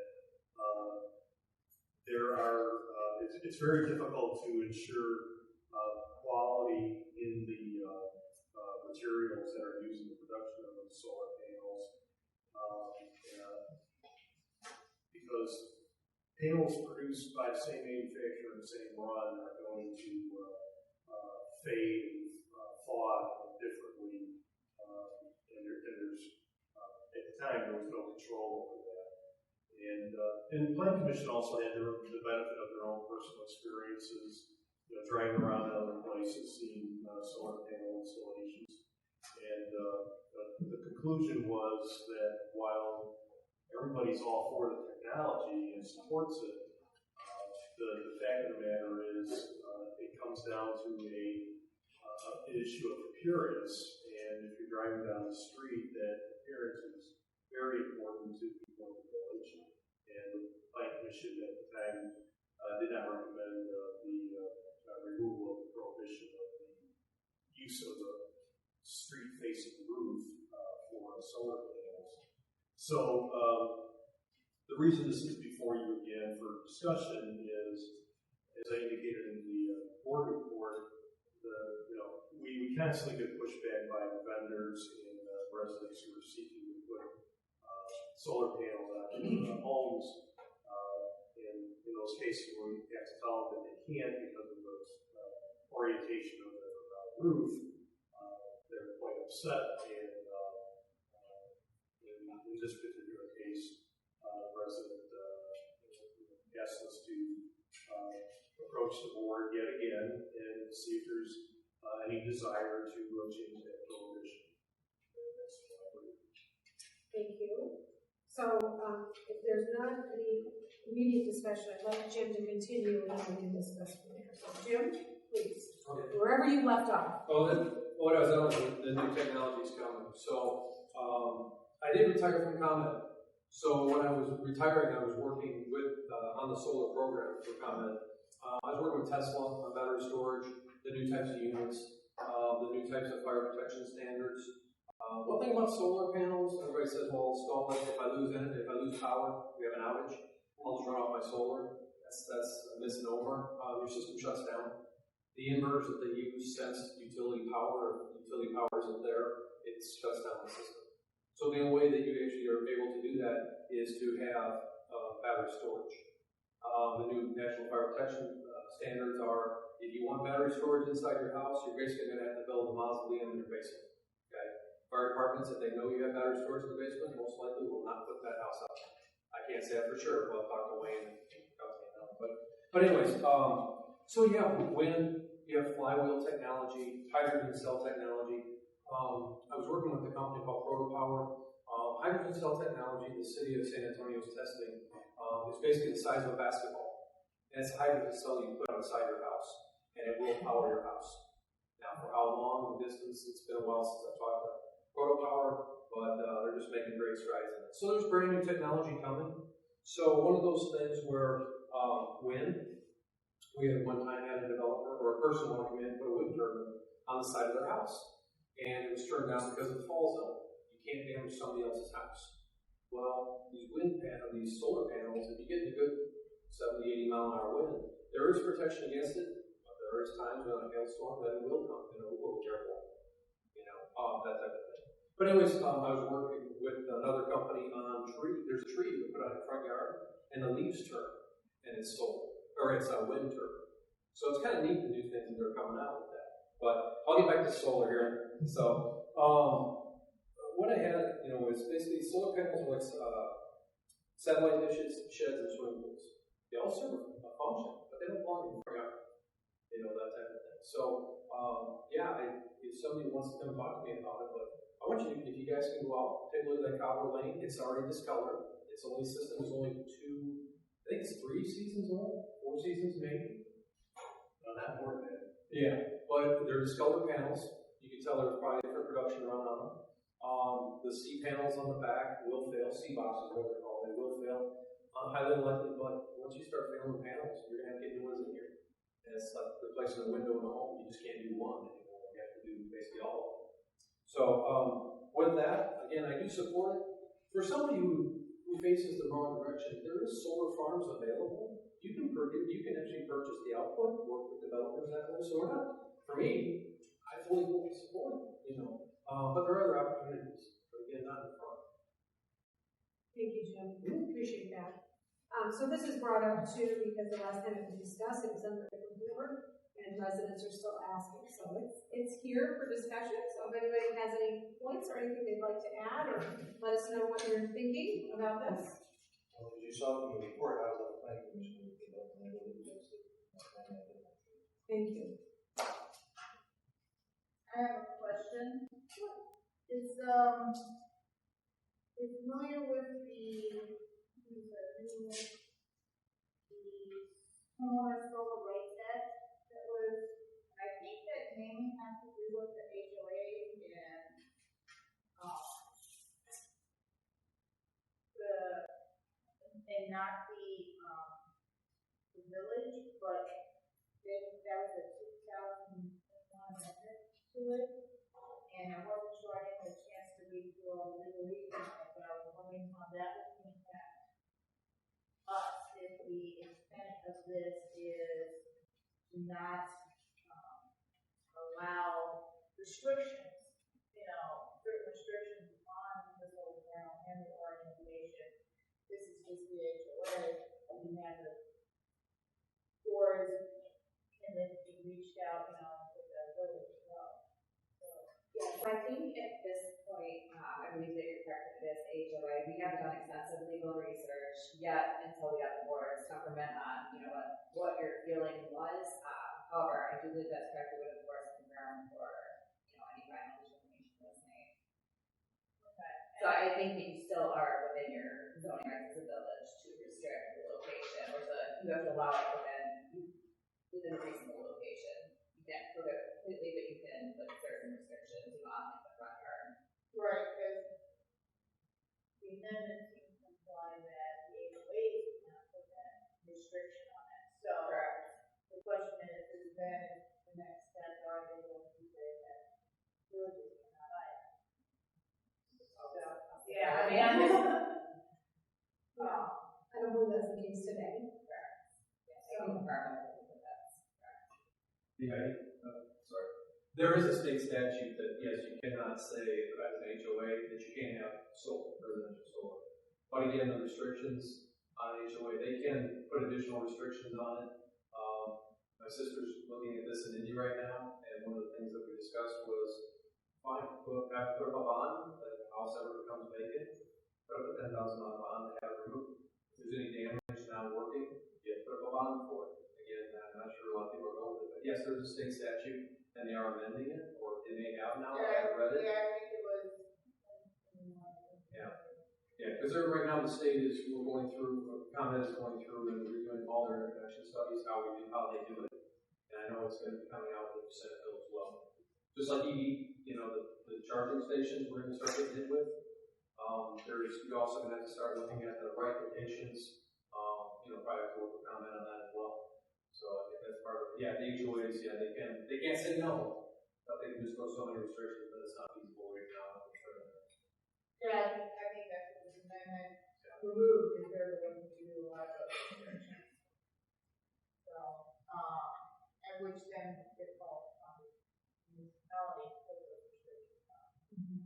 S7: there are, it's very difficult to ensure quality in the materials that are used in the production of the solar panels, because panels produced by the same manufacturer and the same run are going to fade and thaw out differently, and there's at the time there was no control over that. And the Planning Commission also had the benefit of their own personal experiences, driving around in other places, seeing solar panel installations. And the conclusion was that while everybody's all for the technology and supports it, the fact of the matter is it comes down to an issue of appearance. And if you're driving down the street, that appearance is very important to people in the village. And the Planning Commission at the time did not recommend the removal of the prohibition of the use of the street-facing roof for solar panels. So the reason this is before you again for discussion is, as I indicated in the board report, we constantly get pushback by vendors and residents who are seeking to put solar panels on their homes. And in those cases where you have to tell them that they can't because of the orientation of the roof, they're quite upset. And in this particular case, the resident asked us to approach the board yet again and see if there's any desire to change that prohibition.
S1: Thank you. So, if there's not any immediate discussion, I'd like Jim to continue and we can discuss from there. So, Jim, please, wherever you left off.
S10: What I was on was the new technology is coming. So, I did retire from ComEd. So when I was retiring, I was working with on the solar program for ComEd. I was working with Tesla on battery storage, the new types of units, the new types of fire protection standards. One thing about solar panels, everybody says, well, install it. If I lose power, we have an outage, I'll just run off my solar. That's a misnomer. Your system shuts down. The inverters that they use sense utility power. If utility power isn't there, it shuts down the system. So the only way that you actually are able to do that is to have battery storage. The new National Fire Protection standards are, if you want battery storage inside your house, you're basically going to have to build a mausoleum in your basement. Okay? Fire departments, if they know you have battery storage in the basement, most likely will not put that house out. I can't say that for sure. We'll talk to Wayne and but anyways, so you have wind, you have flywheel technology, hydrogen cell technology. I was working with a company called Protopower. Hydrogen cell technology, the city of San Antonio is testing, is basically the size of a basketball. And it's a hydrogen cell you put outside your house, and it will power your house. Now, for how long, the distance, it's been a while since I've talked about Protopower, but they're just making great strides in it. So there's brand new technology coming. So one of those things where wind, we had one time had a developer or a person want to come in and put a wind turbine on the side of their house. And it was turned down because of the fall zone. You can't damage somebody else's house. Well, these solar panels, if you get a good 70, 80 mile an hour wind, there is protection against it, but there is times when a hailstorm that it will come, we'll be careful, that type of thing. But anyways, I was working with another company on there's a tree you put on your front yard, and the leaves turn, and it's solar, or it's a wind turbine. So it's kind of neat to do things that are coming out with that. But I'll get back to solar here. So, what I had, was basically solar panels like satellite dishes, sheds, and swimming pools. They all serve a function, but they don't belong in your yard. That type of thing. So, if somebody wants to come talk to me about it, but I want you, if you guys can go out, take a look at that copper lane. It's already discolored. Its system is only 3 seasons old, 4 seasons maybe.
S7: Not that more than.
S10: Yeah, but they're discolored panels. You can tell there's probably different production run on them. The C panels on the back will fail. C boxes, what they're called, they will fail. Highly unlikely, but once you start failing panels, you're gonna have to get new ones in here. And it's like replacing a window in a home. You just can't do one anymore. You have to do basically all of them. So with that, again, I do support it. For somebody who faces the wrong direction, there is solar farms available. You can actually purchase the output, work with developers that way. So we're not, for me, I fully support it, but there are other opportunities. But again, not in front.
S1: Thank you, Jim. Appreciate that. So this is brought up too because the last time it was discussed, it was under a different board, and residents are still asking. So it's here for discussion. So if anybody has any points or anything they'd like to add, or let us know what you're thinking about this.
S11: Well, as you saw from the report, I was on the planning commission.
S1: Thank you.
S3: I have a question. Is familiar with the homeowner solar rate set that was, I think that mainly has to do with the HOA and not the village, but that was a 2001 amendment to it, and I wasn't sure I didn't have a chance to read through all the legal reasons, but I was wondering how that would impact us if the intent of this is to not allow restrictions, certain restrictions on the solar panel and the organization. This is just the HOA, and we have the boards, and then we reached out, to the village as well.
S12: Yes, I think at this point, I believe that you're correct with this HOA. We haven't done extensive legal research yet until we got the board's government on, what your feeling was. However, I do believe that's correct. We would of course confirm for, any final determination was made.
S3: Okay.
S12: So I think that you still are within your zoning rights as a village to restrict the location, or you have to allow it within a reasonable location. You can't prove it completely, but you can put certain restrictions on the front yard.
S3: Right, because the amendment seems to imply that the HOA cannot put that restriction on it. So the question is then the next step, are they going to say that villages cannot either?
S12: Yeah, I mean,
S1: I don't believe that's the case today.
S10: There is a state statute that, yes, you cannot say as an HOA that you can't have residential solar. But again, the restrictions on HOA, they can put additional restrictions on it. My sister's looking at this in Indy right now, and one of the things that we discussed was, fine, put up a bond, like if the house ever becomes vacant, put up a $10,000 bond to have it removed. If there's any damage not working, you put up a bond for it. Again, I'm not sure a lot of people are going with it, but yes, there's a state statute, and they are amending it, or they may have now. I haven't read it.
S3: Yeah, I think it was.
S10: Yeah, because right now the state is, we're going through, ComEd is going through and redoing all their interconnection studies, how they do it. And I know it's going to be coming out with the Senate bill as well. Just like EV, the charging stations we're going to start getting hit with. You're also going to have to start looking at the right locations, probably have to work with ComEd on that as well. So I think that's part of it. Yeah, the HOAs, they can't say no, but they can just throw so many restrictions that it's not feasible right now.
S3: Yeah, I think that's what the amendment removed if they're going to do a lot of restrictions. So, and which then default on the municipality to put those restrictions on.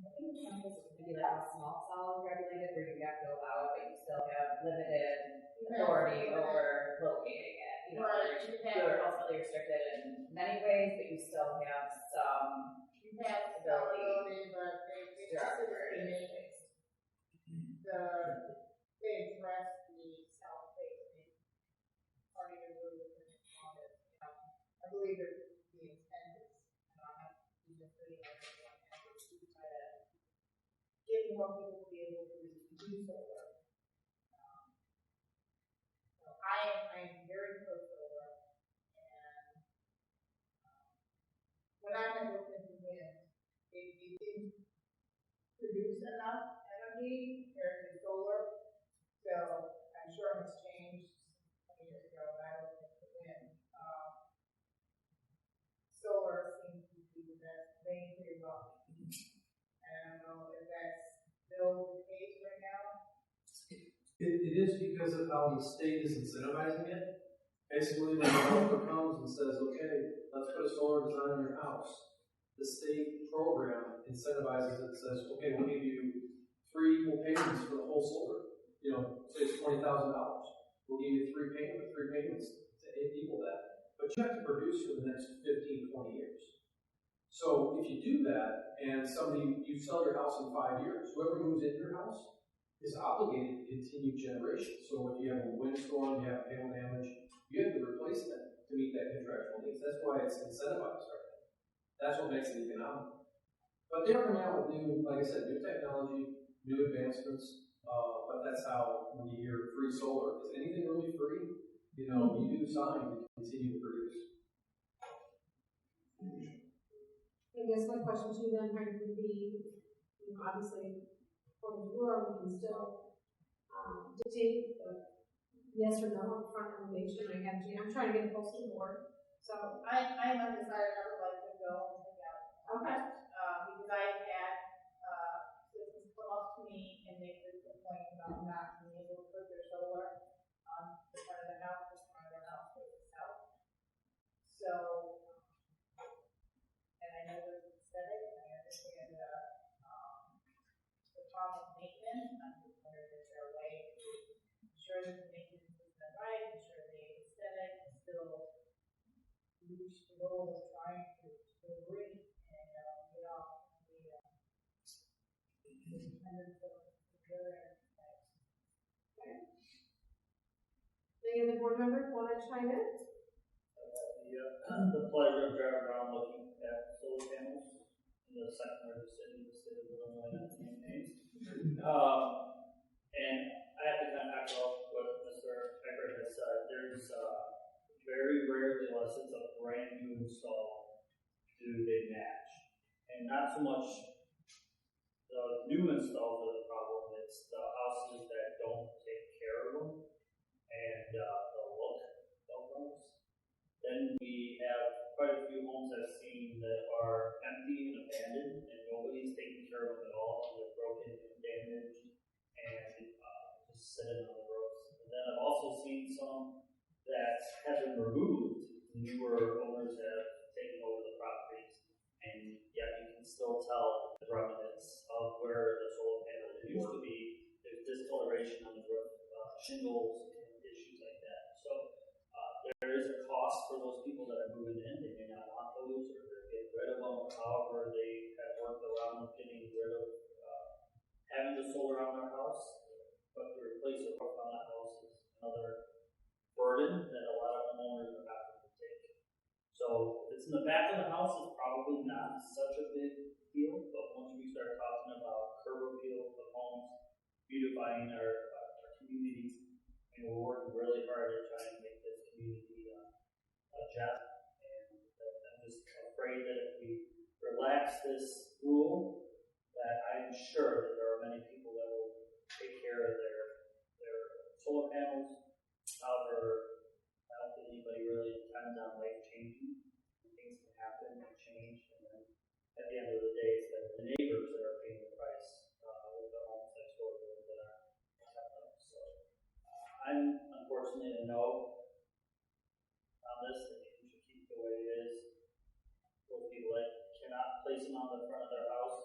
S12: I think in some cases maybe like a small cell is regulated where you have to allow it, but you still have limited authority over locating it. You know,
S3: Right, you
S12: you're
S3: have,
S12: ultimately restricted in many ways, but you still have some
S3: you have ability, but they consider they address the south-facing part of the road within the common. I believe that the intent is, and I have to be just pretty much to try to get more people to be able to do solar. So I am very pro solar, and when I had looked into wind, it didn't produce enough energy compared to solar. So I'm sure it's changed 20 years ago when I looked into wind. Solar seems to be the best thing pretty well. And I don't know if that's still the case right now.
S10: It is because of how the state is incentivizing it. Basically, when the developer comes and says, okay, let's put a solar design on your house, the state program incentivizes it and says, okay, we'll give you 3 equal payments for the whole solar. You know, say it's $20,000. We'll give you 3 payments to equal that. But you have to produce for the next 15, 20 years. So if you do that, and you sell your house in 5 years, whoever moves into your house is obligated to continue generation. So if you have a windstorm, you have hail damage, you have to replace that to meet that contractual needs. That's why it's incentivized right now. That's what makes it economic. But they're coming out with new, like I said, new technology, new advancements. But that's how when you hear free solar, is anything really free? You know, you do sign to continue to produce.
S1: I guess my question to you then, Frank, would be, you know, obviously, according to law, we can still dictate yes or no on front elevation. I'm trying to get a pulse of the board. So
S3: I'm undecided. I would like to go and check out.
S1: okay.
S3: Because I had citizens come up to me and make this complaint about not being able to put their solar on the front of the house, the front of their house faces south. So, and I know there's aesthetic, and I understand the problem of maintenance. I'm just wondering if there a way to ensure that the maintenance is done right, ensure the aesthetic still reach the goal of trying to agree and get off the independence of the other.
S1: Okay. Any other board members want to chime in?
S2: The pleasure of driving around looking at solar panels in the second largest city in the state of Illinois, not to name names. And I have to kind of echo what Mr. Eckert has said. There's very rarely, unless it's a brand new install, do they match. And not so much the new installs are the problem, it's the houses that don't take care of them and the look of those. Then we have quite a few homes I've seen that are empty and abandoned, and nobody's taking care of them at all, and they're broken and damaged, and just sitting on the roads. And then I've also seen some that have been removed, newer owners have taken over the properties, and yet you can still tell the remnants of where the solar panel used to be. There's discoloration on the roof, shingles, and issues like that. So there is a cost for those people that are moving in. They may not want those, or they're getting rid of them. However, they have worked around getting rid of having the solar on their house, but to replace a roof on that house is another burden that a lot of homeowners are having to take. So if it's in the back of the house, it's probably not such a big deal, but once we start talking about curb appeal of homes, beautifying our communities, and we're working really hard at trying to make this community just, and I'm just afraid that if we relax this rule, that I'm sure that there are many people that will take care of their solar panels. However, I don't think anybody really intends on life changing. Things can happen and change, and then at the end of the day, it's the neighbors that are paying the price with the homes next door to them that aren't. So
S6: the front of their house,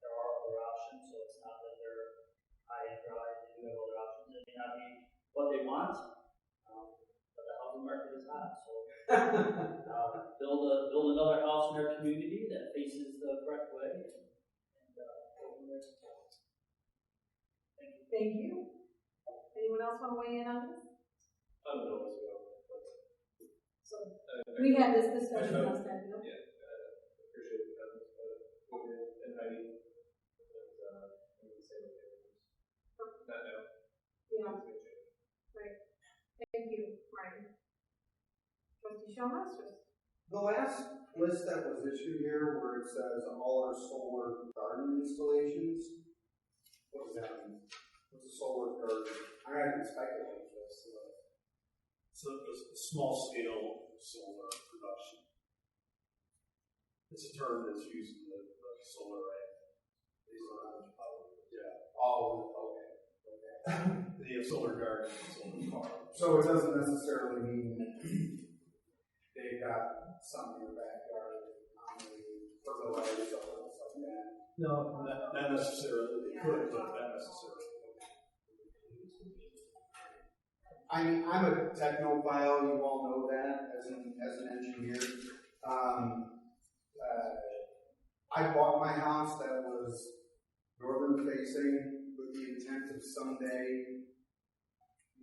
S6: there are other options, so it's not that they're high and dry, they do have other options. It may not be what they want, but the housing market is hot, so build another house in their community that faces the correct way, and go from there.
S1: Thank you. Anyone else want to weigh in on this?
S7: I don't know what's going on.
S1: So, we had this discussion last time, no?
S7: Yeah, appreciate the comments, and Heidi, not now.
S1: Yeah. Right. Thank you, Ryan. Trustee Shoma?
S9: The last list that was issued here where it says all our solar garden installations, what does that mean? What's a solar garden? I can speculate this.
S7: So a small scale solar production. It's a term that's used in the solar array. Based on how much power. Yeah.
S9: Oh, okay.
S7: They have solar gardens and solar farms.
S9: So it doesn't necessarily mean that they've got some in their backyard on the fertilizers or stuff like that.
S7: No, not necessarily. They could, but not necessarily.
S9: I mean, I'm a technophile, you all know that, as an engineer. I bought my house that was northern facing with the intent of someday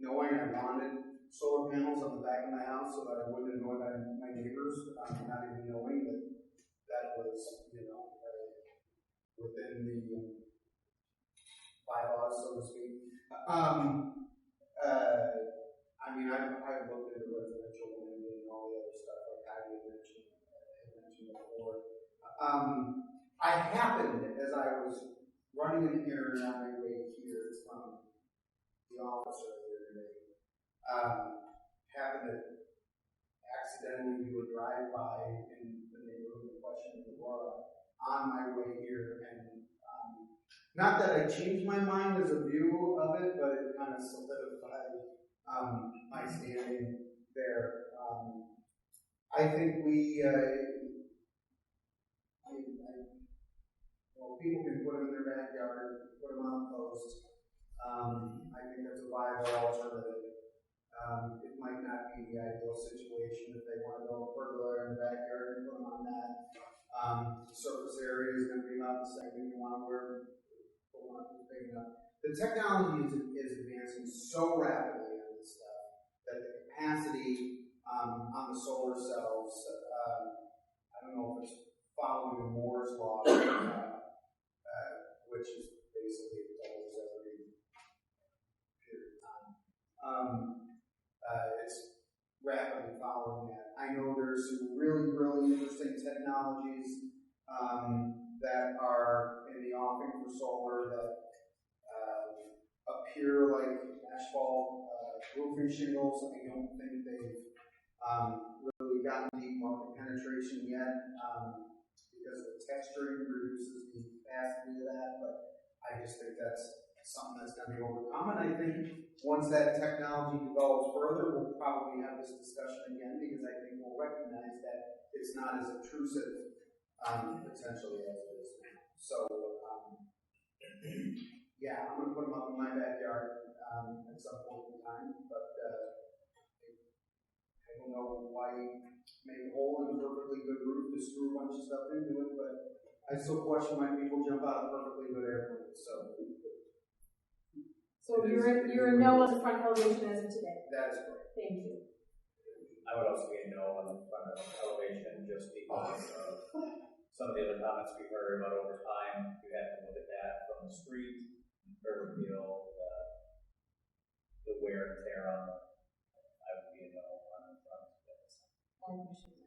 S9: knowing I wanted solar panels on the back of my house so that I wouldn't annoy my neighbors, not even knowing that was, within the bylaws, so to speak. I mean, I've looked into residential wind and all the other stuff like I had mentioned before. I happened, as I was running an errand on my way here from the office earlier today, happened to accidentally do a drive-by in the neighborhood in question in Aurora on my way here, and not that I changed my mind as a view of it, but it kind of solidified my standing there. I think people can put them in their backyard, put them on the post. I think that's a viable alternative. It might not be the ideal situation if they want to go further in the backyard and put them on that. The surface area is going to be about the same if you want to wear big enough. The technology is advancing so rapidly on this stuff that the capacity on the solar cells, I don't know if it's following Moore's law, which is basically it doubles every period of time. It's rapidly following that. I know there's some really, really interesting technologies that are in the offing for solar that appear like asphalt roofing shingles. I don't think they've really gotten deep market penetration yet because the texturing reduces the capacity of that, but I just think that's something that's going to be overcome. And I think once that technology develops further, we'll probably have this discussion again because I think we'll recognize that it's not as obtrusive potentially as it is now. So, yeah, I'm going to put them up in my backyard at some point in time, but I don't know why make a hole in a perfectly good roof to screw a bunch of stuff into it, but I still question why people jump out of perfectly good airplanes.
S1: So you're a no on the front elevation as of today?
S9: That is correct.
S1: Thank you.
S5: I would also be a no on the front of elevation just because of some of the other comments we heard about over time. You have to look at that from the street, curb appeal, the wear and tear on them. I would be a no on the front of this.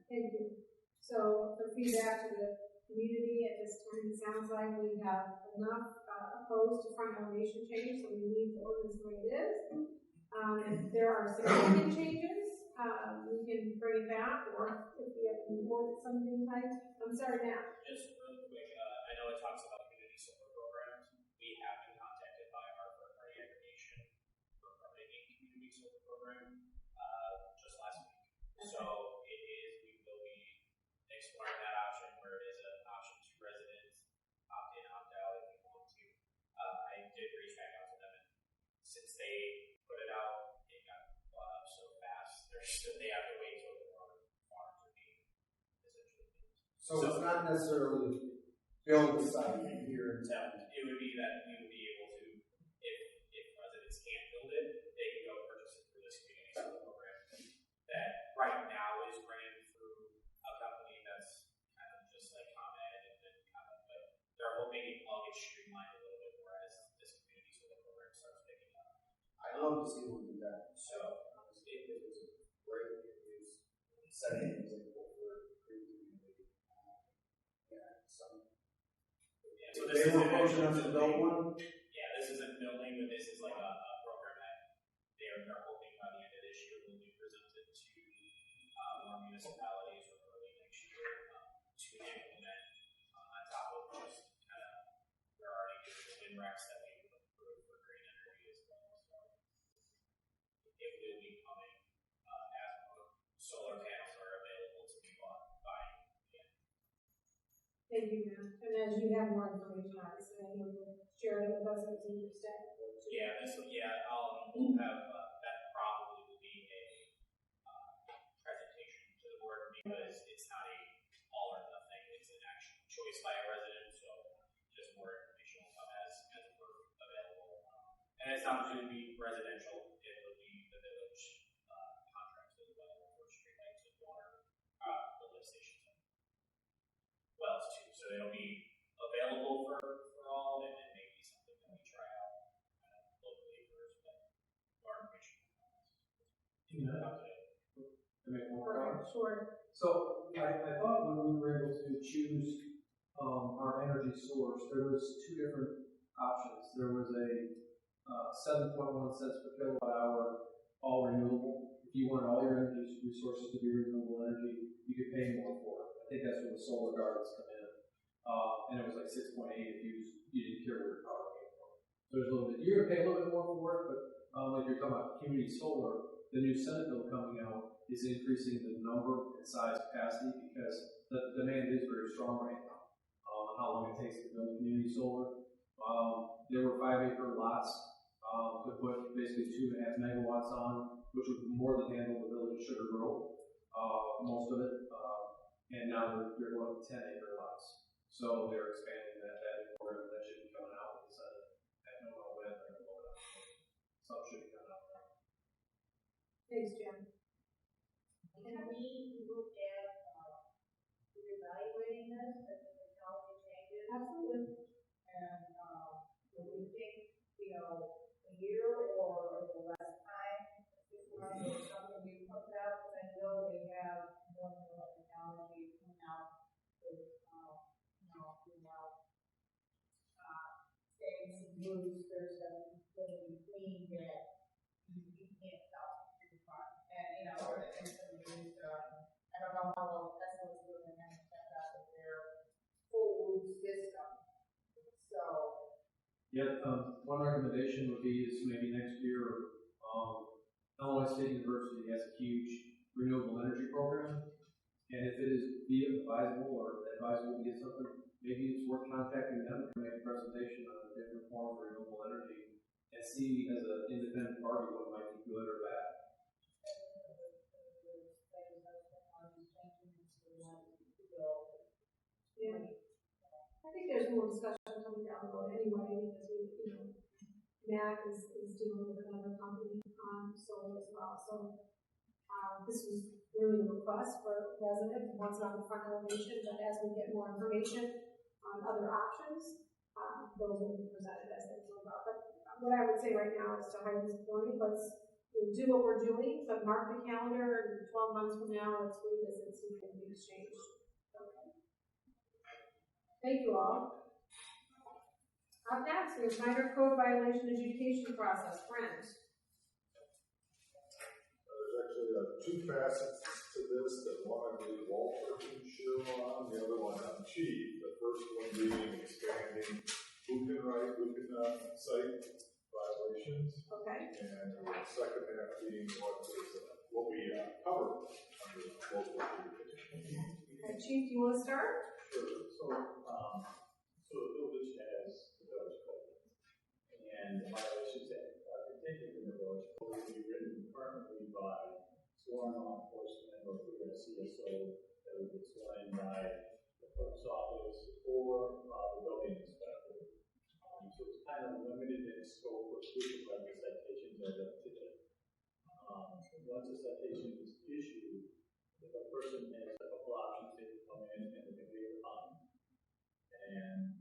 S1: Thank you. So for feedback to the community at this time, it sounds like we have enough opposed to front elevation change, so we leave the ordinance the way it is. If there are significant changes, we can bring it back, or if we have more than something type. I'm sorry now.
S6: Just really quick, I know it talks about community solar programs. We have been contacted by our third-party aggregation for running a community solar program just last week. So we will be exploring that option where it is an option to residents
S9: So it's not necessarily build the site here in town.
S6: It would be that we would be able to, if residents can't build it, they can go purchase it through this community solar program that right now is ran through a company that's kind of just like ComEd and then kind of, but they're hoping it all gets streamlined a little bit more as this community solar program starts picking up.
S9: I'd love to see one do that.
S6: So
S9: If it was a great use, setting an example for creating community. Yeah, some.
S6: yeah, so
S9: If
S6: this
S9: they
S6: is
S9: were approaching us to build one,
S6: yeah, this isn't building, but this is like a program that they're hoping by the end of this year will be presented to more municipalities or early next year to implement on top of just kind of we're already doing the wind racks that we approved for green energy as well. So it will be coming as more solar panels are available to be bought by.
S1: Thank you, ma'am. And as you have more information, obviously, I know you'll share it with us as you staff.
S6: Yeah, we'll have that probably will be a presentation to the board because it's not a all or nothing. It's an actual choice by a resident, so just more information will come as we're available. And it's not going to be residential; it will be the village contracts as well for streetlights and water, the lift stations, wells too. So it'll be available for all, and then maybe something that we try out locally first, but more information.
S10: To make more comments.
S1: Sure.
S10: So I thought when we were able to choose our energy source, there was two different options. There was a 7.1 cents per kilowatt hour, all renewable. If you wanted all your energy resources to be renewable energy, you could pay more for it. I think that's where the solar gardens come in. And it was like 6.8 if you didn't care where your power came from. So there's a little bit, you're going to pay a little bit more for it, but like you're talking about community solar, the new Senate bill coming out is increasing the number and size capacity because the demand is very strong right now on how long it takes to build community solar. There were 5-acre lots to put basically 2.5 megawatts on, which would more than handle the village Sugar Grove, most of it. And now they're going to 10-acre lots. So they're expanding that program that should be coming out with the Senate. I don't know when they're going to roll it out. Some should be coming out now.
S1: Thanks, Jim.
S3: Can we look at reevaluating this as the technology changes?
S1: Absolutely.
S3: And do we think, a year or a little less time? Is something we put out? Because I know they have more and more technology coming out with, states and boosters that are clean that you can't tell in the front. And, and some of these, I don't know how well Tesla's doing and set out of their full roof system. So,
S10: Yeah, one recommendation would be is maybe next year, Illinois State University has a huge renewable energy program, and if it is advisable or advisable to get something, maybe it's worth contacting them to make a presentation on a different form of renewable energy and see as an independent party what might be good or bad.
S1: Yeah. I think there's more discussion coming down the road anyway, because Mac is dealing with another company on solar as well. So this was really a request for residents who wants it on the front elevation, but as we get more information on other options, those will be presented as they come up. But what I would say right now is to hide this point, let's do what we're doing, but mark the calendar, and 12 months from now, let's revisit some things changed. Okay. Thank you all. Up next, we have minor code violation adjudication process. Brent.
S8: There's actually two facets to this. That one I believe Walter can share on, the other one on Chief. The first one being expanding who can cite violations.
S1: Okay.
S8: And the second half being what we cover under local adjudication.
S1: Okay, Chief, do you want to start?
S13: Sure. So the village has the village code, and the violations that are contained in the village code will be written permanently by sworn law enforcement or through a CSO that will be sworn in by kind of limited in scope with which type of citations are done today. Once a citation is issued, if a person has a couple options, they can come in and they can waive the fine. And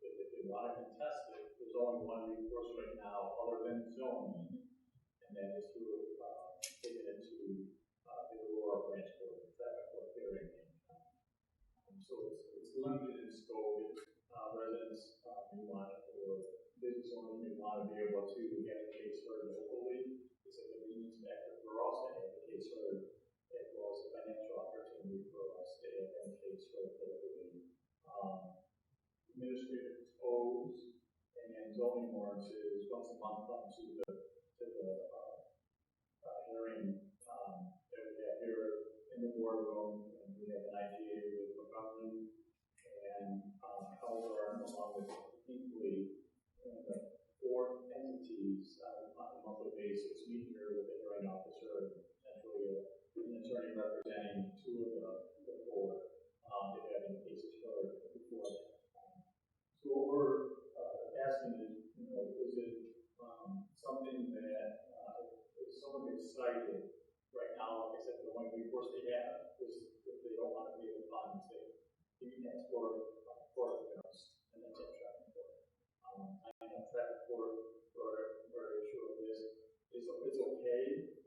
S13: if they want to contest it, there's only one recourse right now other than zoning, and that is through taking it to the Aurora branch court, the traffic court hearing. So it's limited in scope. Residents may want it, or business owners may want to be able to get a case heard locally. It's a convenience factor for us to have a case heard, as well as a financial opportunity for us to have a case heard locally. Administrative codes and zoning ordinances once a month come to the hearing that we have here in the boardroom, and we have an idea with the government and however, along with equally the four entities on a monthly basis meet here with the hearing officer, essentially an attorney representing two of the four, if having cases heard before that. So what we're asking is, is it something that if someone gets cited right now, like I said, the only recourse they have is if they don't want to be able to find mistake. You can ask for court appearance, and that's up traffic court. I know traffic court for issue of this is it's okay,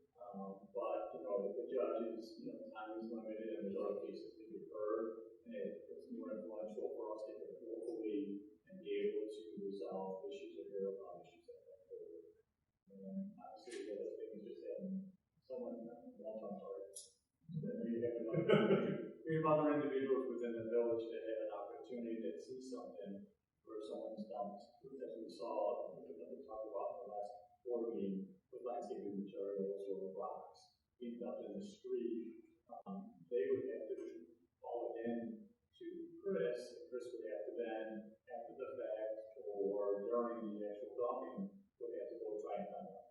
S13: but if the judge is time is limited and there's other cases to be heard, and it's more influential for us to get locally and be able to resolve issues or hear about issues at that court. And obviously the other thing is just having someone we have other individuals within the village that have an opportunity to see something where someone's dumped, as we saw, we talked about in the last board meeting, with landscaping materials or rocks being dumped in the street. They would have to call it in to Chris, and Chris would have to then, after the fact or during the actual dumping, would have to go try and find out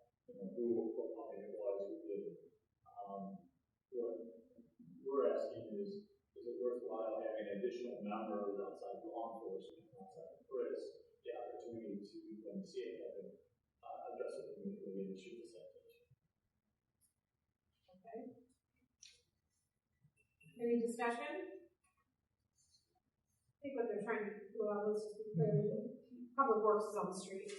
S13: who, what company it was, who did it. What we're asking is it worthwhile having additional members outside law enforcement, outside Chris, the opportunity to, when see it happen, address it immediately and issue the citation?
S1: Okay. Any discussion? I think what they're trying to do, let's just be clear, public works is on the street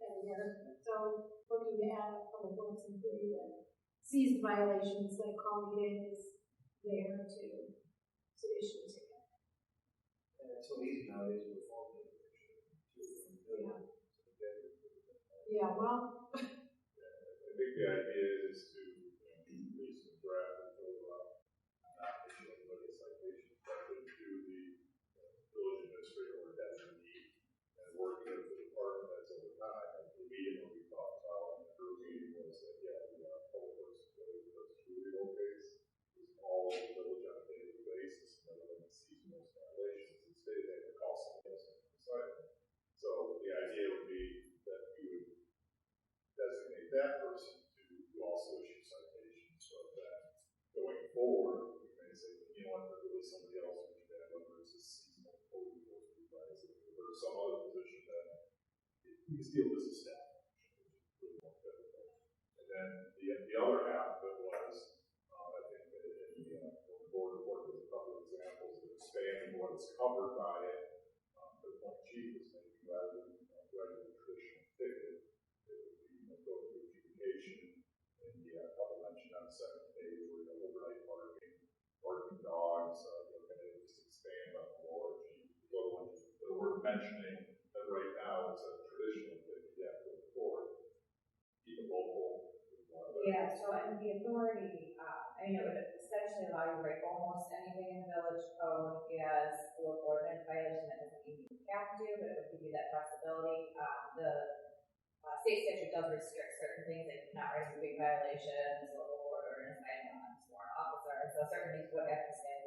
S1: everywhere. So looking to add public works employee that sees the violations, that calling it is there to issue a ticket.
S11: And it's so easy nowadays with phone
S1: Yeah. Yeah, well.
S8: I think the idea is to increase the draft until not issuing liquor citations, but to do the village administrator or designee and working with the department that's over time. And the meeting that we talked about in the first meeting was that, public works employee who does true legal case is all the village on a daily basis, and everyone sees most violations and say they have to call somebody else and decide. So the idea would be that you would designate that person to also issue citations, so that going forward, we may say, there's really somebody else who should have, whether it's a seasonal code enforcement advisor, or some other position that you can deal with as a staff. And then the other half of it was, I think that the board worked with a couple of examples of expanding what's covered by it. The point chief was thinking rather than writing a traditional ticket, it would be go through adjudication, and couple mentioned on the second page where overnight parking dogs, kind of just expand on the law chief. The other one that we're mentioning that right now is a traditional ticket you have to go forward. Keep it local.
S12: Yeah, so and the authority, it would essentially allow you to write almost anything in the village code as a local ordinance violation. That doesn't mean you have to, but it would give you that flexibility. The state statute does restrict certain things, like not writing big violations, local ordinance violations, warrant officer, so certain things would have to stay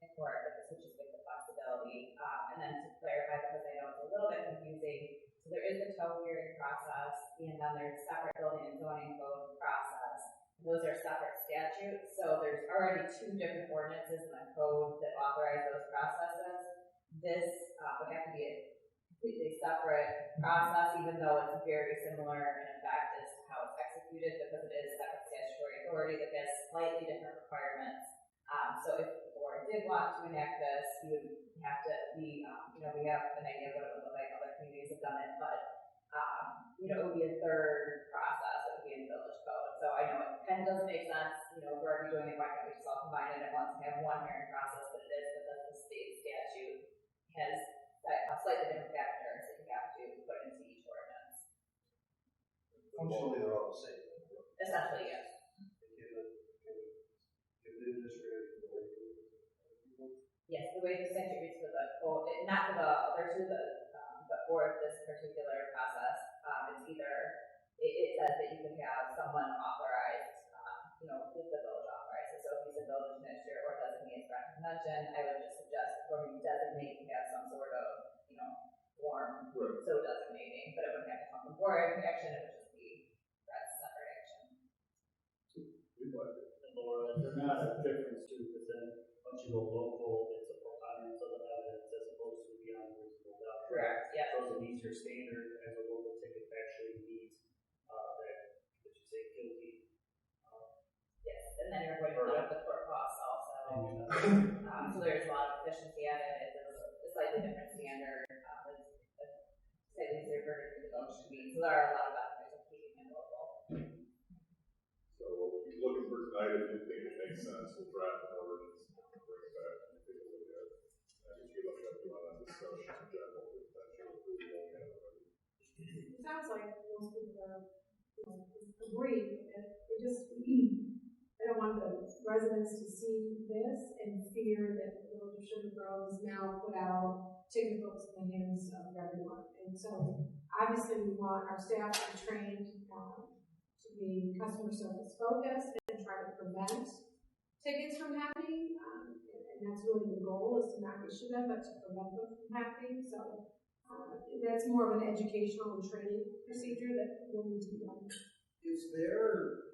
S12: in court, but this would just give the flexibility. And then to clarify, because I know it's a little bit confusing, so there is the tow hearing process, and then there's separate building and zoning code process. Those are separate statutes, so there's already two different ordinances in the code that authorize those processes. This would have to be completely separate process, even though it's very similar in effect as to how it's executed, because it is separate statutory authority that has slightly different requirements. So if the board did want to enact this, you would have to be, we have an idea of what it would look like, other communities have done it, but, it would be a third process, it would be in the village code. So I know it kind of doesn't make sense, if we're already doing it, why can't we just all combine it at once and have one hearing process, but it is because the state statute has slightly different factors that you have to put into each ordinance.
S9: Functionally, they're all the same.
S12: Essentially, yes. Yes, the way the statute reads for the code, not for the other two, but for this particular process, it's either, it says that you can have someone authorized, with the village authorizes. So if he's a village administrator or designated for convention, I would just suggest for me designate, you have some sort of, form, so designating, but it wouldn't have to come from board action, it would just be that's separate action.
S13: And Laura, is there not a difference too, because then once you go local, it's a preponderance of the evidence as opposed to beyond reasonable doubt.
S12: Correct, yeah.
S13: So it meets your standard as a local ticket actually meets that you say guilty.
S12: Yes, and then you're going to look at the court costs also. So there's a lot of efficiency at it. It's a slightly different standard. Slightly easier for the village to meet. So there are a lot of benefits of keeping it local.
S8: So what we'll be looking for tonight, if you think it makes sense, we'll draft an ordinance and bring it back and take a look at it. And if you look at you want to discussion in general, potential approval and everything.
S1: It sounds like most people are, agree, and it just, I don't want the residents to see this and fear that the village of Sugar Grove is now put out ticket books in the hands of everyone. And so, obviously, we want our staff to be trained to be customer service focused and try to prevent tickets from happening. And that's really the goal, is to not issue them, but to prevent them from happening. So, that's more of an educational and training procedure that will need to be done.
S9: Is there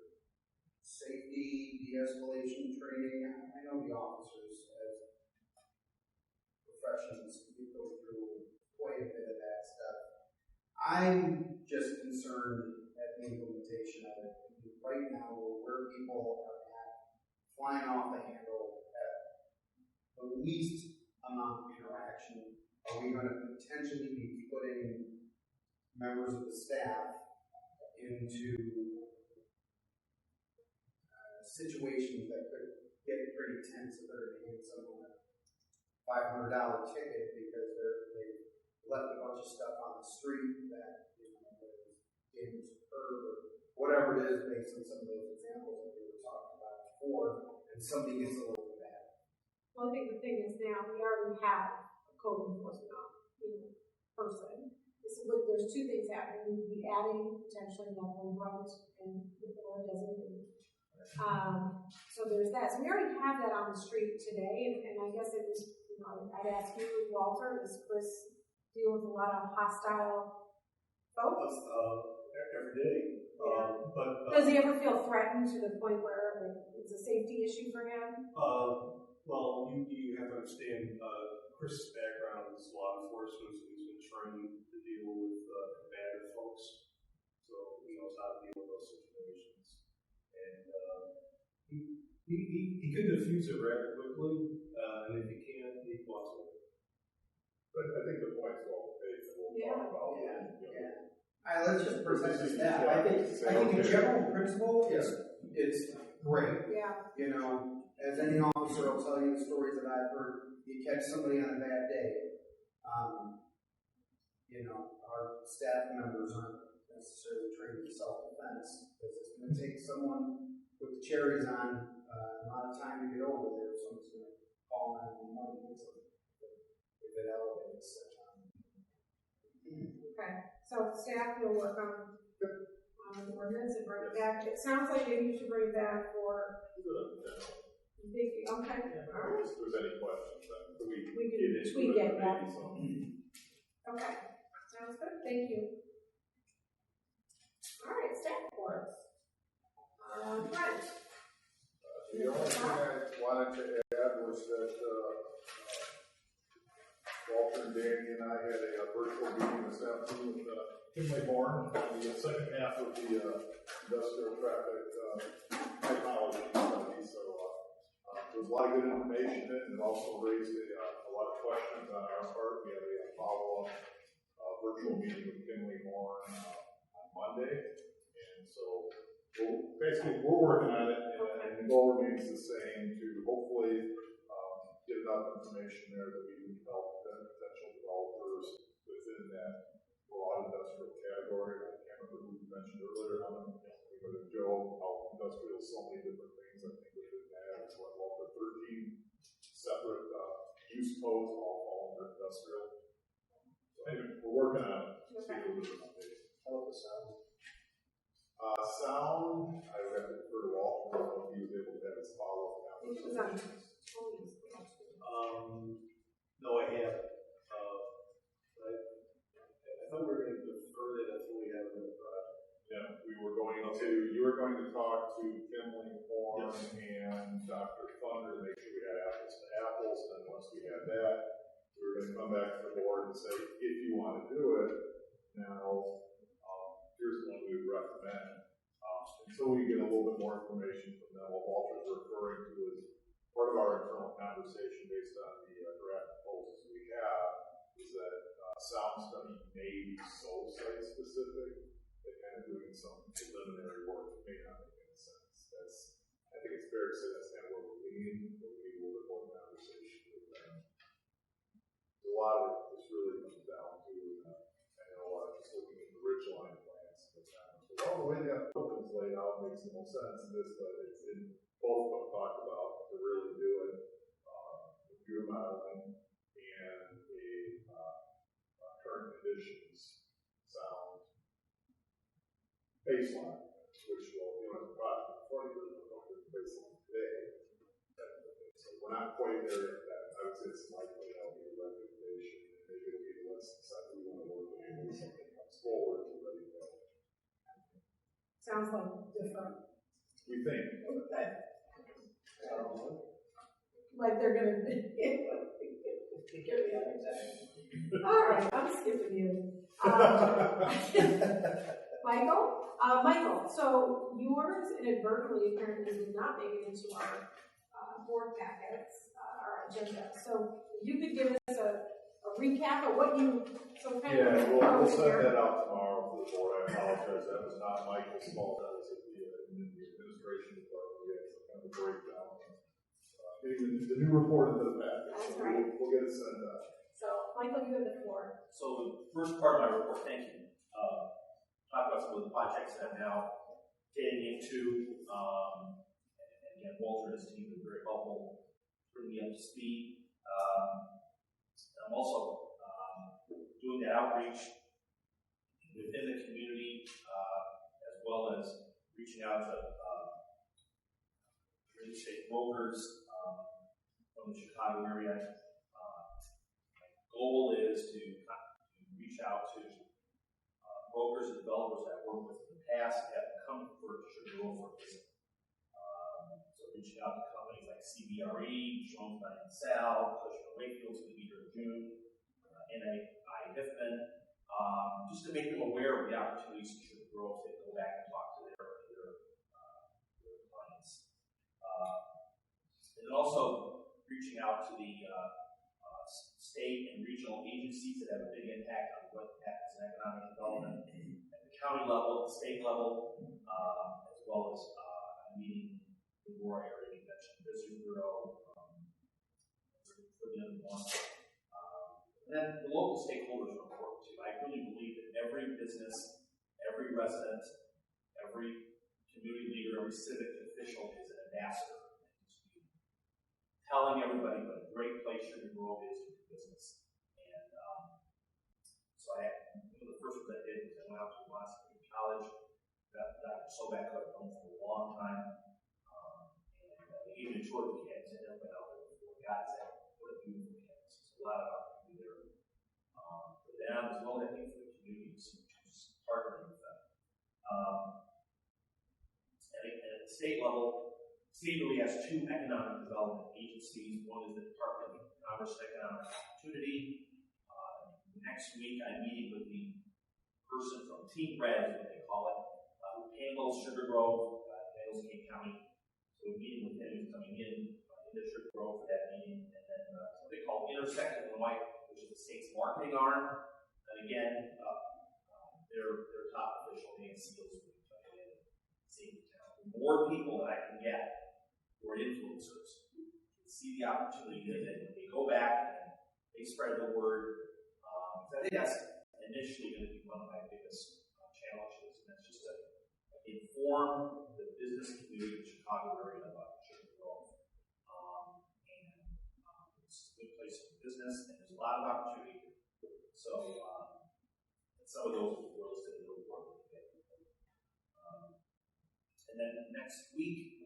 S9: safety de-escalation training? I know the officers as professions go through quite a bit of that stuff. I'm just concerned at the implementation of it. Right now, where people are at, flying off the handle at the least amount of interaction, are we going to potentially be putting members of the staff into situations that could get pretty tense if they're handing someone a $500 ticket because they left a bunch of stuff on the street that damaged the curb or whatever it is, based on some of those examples that we were talking about before, and somebody gets a little bit mad.
S1: Well, I think the thing is now we already have a code enforcement person. There's two things happening. We would be adding potentially another grunt and or designated. So there's that. So we already have that on the street today, and I guess it was, I'd ask you, Walter, does Chris deal with a lot of hostile folks?
S7: Every day. But
S1: does he ever feel threatened to the point where it's a safety issue for him?
S7: Well, you have to understand, Chris's background is law enforcement, so he's been trained to deal with combative folks, so he knows how to deal with those situations. And he could diffuse it rather quickly, and if he can't, he walks away.
S8: But I think the point's well made, and we'll talk about it.
S9: All right, let's just present this now. I think the general principle is great.
S1: Yeah.
S9: As any officer will tell you the stories that I've heard, you catch somebody on a bad day. Our staff members aren't necessarily trained in self-defense because it's going to take someone with the cherries on a lot of time to get over there. Someone's going to call 911 if it elevates.
S1: Okay, so staff will work on the ordinance and bring it back. It sounds like maybe you should bring it back for. Okay, all right.
S8: If there's any questions, then
S1: we can tweak it. Okay, sounds good. Thank you. All right, staff reports. Brent.
S8: The only thing I wanted to add was that Walter and Danny and I had a virtual meeting this afternoon with Kinley Bourne on the second half of the industrial traffic technology study. So there was a lot of good information in it, and it also raised a lot of questions on our part. We have a follow-up virtual meeting with Kinley Bourne on Monday, and so basically we're working on it, and the goal remains the same to hopefully get enough information there that we can help potential developers within that broad industrial category. I can't remember who you mentioned earlier, but Joe, how industrial is so many different things. I think within that, it's what, well, the 13 separate use codes all fall under industrial. So anyway, we're working on it.
S1: Okay.
S11: How about the sound?
S8: Sound, I would have to defer to Walter. I don't know if he was able to have his follow-up
S1: It was on
S8: conversation.
S1: Tony's.
S7: No, I haven't. I thought we were going to defer that until we have another project.
S8: Yeah, you were going to talk to Kinley Bourne and Dr. Thunder to make sure we had apples to apples, and once we had that, we were going to come back to the board and say, if you want to do it, now, here's what we would recommend. Until we get a little bit more information from them, what Walter's referring to is part of our internal conversation based on the draft proposals we have, is that sound study may be so site specific that kind of doing some preliminary work may not make any sense. I think it's fair to say that's kind of where we're leaning, but we need a little bit more conversation with them. A lot of it just really comes down to, I know, just looking at the ridge line plans at the time. So, well, the way that building's laid out makes the most sense in this, but it's in both of them talked about to really do it, computer modeling and a current conditions sound baseline, which will, as a project, 20 years ago, baseline today. So we're not quite there yet. I would say it's likely that'll be a recommendation, and maybe it'll be the less decide we want to work with, and when something comes forward, we're ready to go.
S1: Sounds like different.
S8: We think.
S1: Like they're gonna. All right, I'm skipping you. Michael, so yours inadvertently apparently did not make it into our board packets, our agenda. So you could give us a recap of what you, some kind of.
S8: We'll send that out tomorrow for the board. I apologize. That was not Michael's fault. That was at the administration department. We had some kind of a breakdown. Getting the new report into the packet.
S1: That's
S8: so
S1: right.
S8: We'll get it sent out.
S1: So, Michael, you have the floor.
S2: So the first part of my report, thank you, talk about some of the projects that I'm now getting into, and again, Walter and his team have been very helpful, bringing me up to speed. I'm also doing that outreach within the community, as well as reaching out to real estate brokers from the Chicago area. Goal is to reach out to brokers and developers that I've worked with in the past that have come for Sugar Grove for a visit. So reaching out to companies like CBRE, Jones Lang & Sal, Cushman & Wakefield's going to be here in June, NAI Hiffman, just to make them aware of the opportunities in Sugar Grove to go back and talk to their clients. And then also reaching out to the state and regional agencies that have a big impact on what happens in economic development at the county level, at the state level, as well as meeting the Roy Area Convention Visitor Bureau for the other one. And then the local stakeholders are important too. I really believe that every business, every resident, every community leader, every civic official is an ambassador. Telling everybody what a great place Sugar Grove is for business. And so one of the first things I did was I went out to Washington College, got Dr. Sobek, who I've known for a long time, and they gave me a tour of the campus. I never been out there before. God, is that what a beautiful campus. There's a lot of opportunity there for them, as well as I think for the community, just partnering with them. And at the state level, State really has two economic development agencies. One is the Department of Commerce and Economic Opportunity,
S14: next week I'm meeting with the person from Team Red, is what they call it, who handles Sugar Grove, handles King County. So we're meeting with him, who's coming in into Sugar Grove for that meeting, and then what they call Intersect Illinois, which is the state's marketing arm. And again, their top official, Nancy Seals, will be coming in and seeing more people that I can get who are influencers, see the opportunity, and then they go back and they spread the word. I think that's initially going to be one of my biggest challenges, and that's just to inform the business community of the Chicago area about Sugar Grove. It's a good place for business, and there's a lot of opportunity here. So, some of those we're listed in the report. And then next week,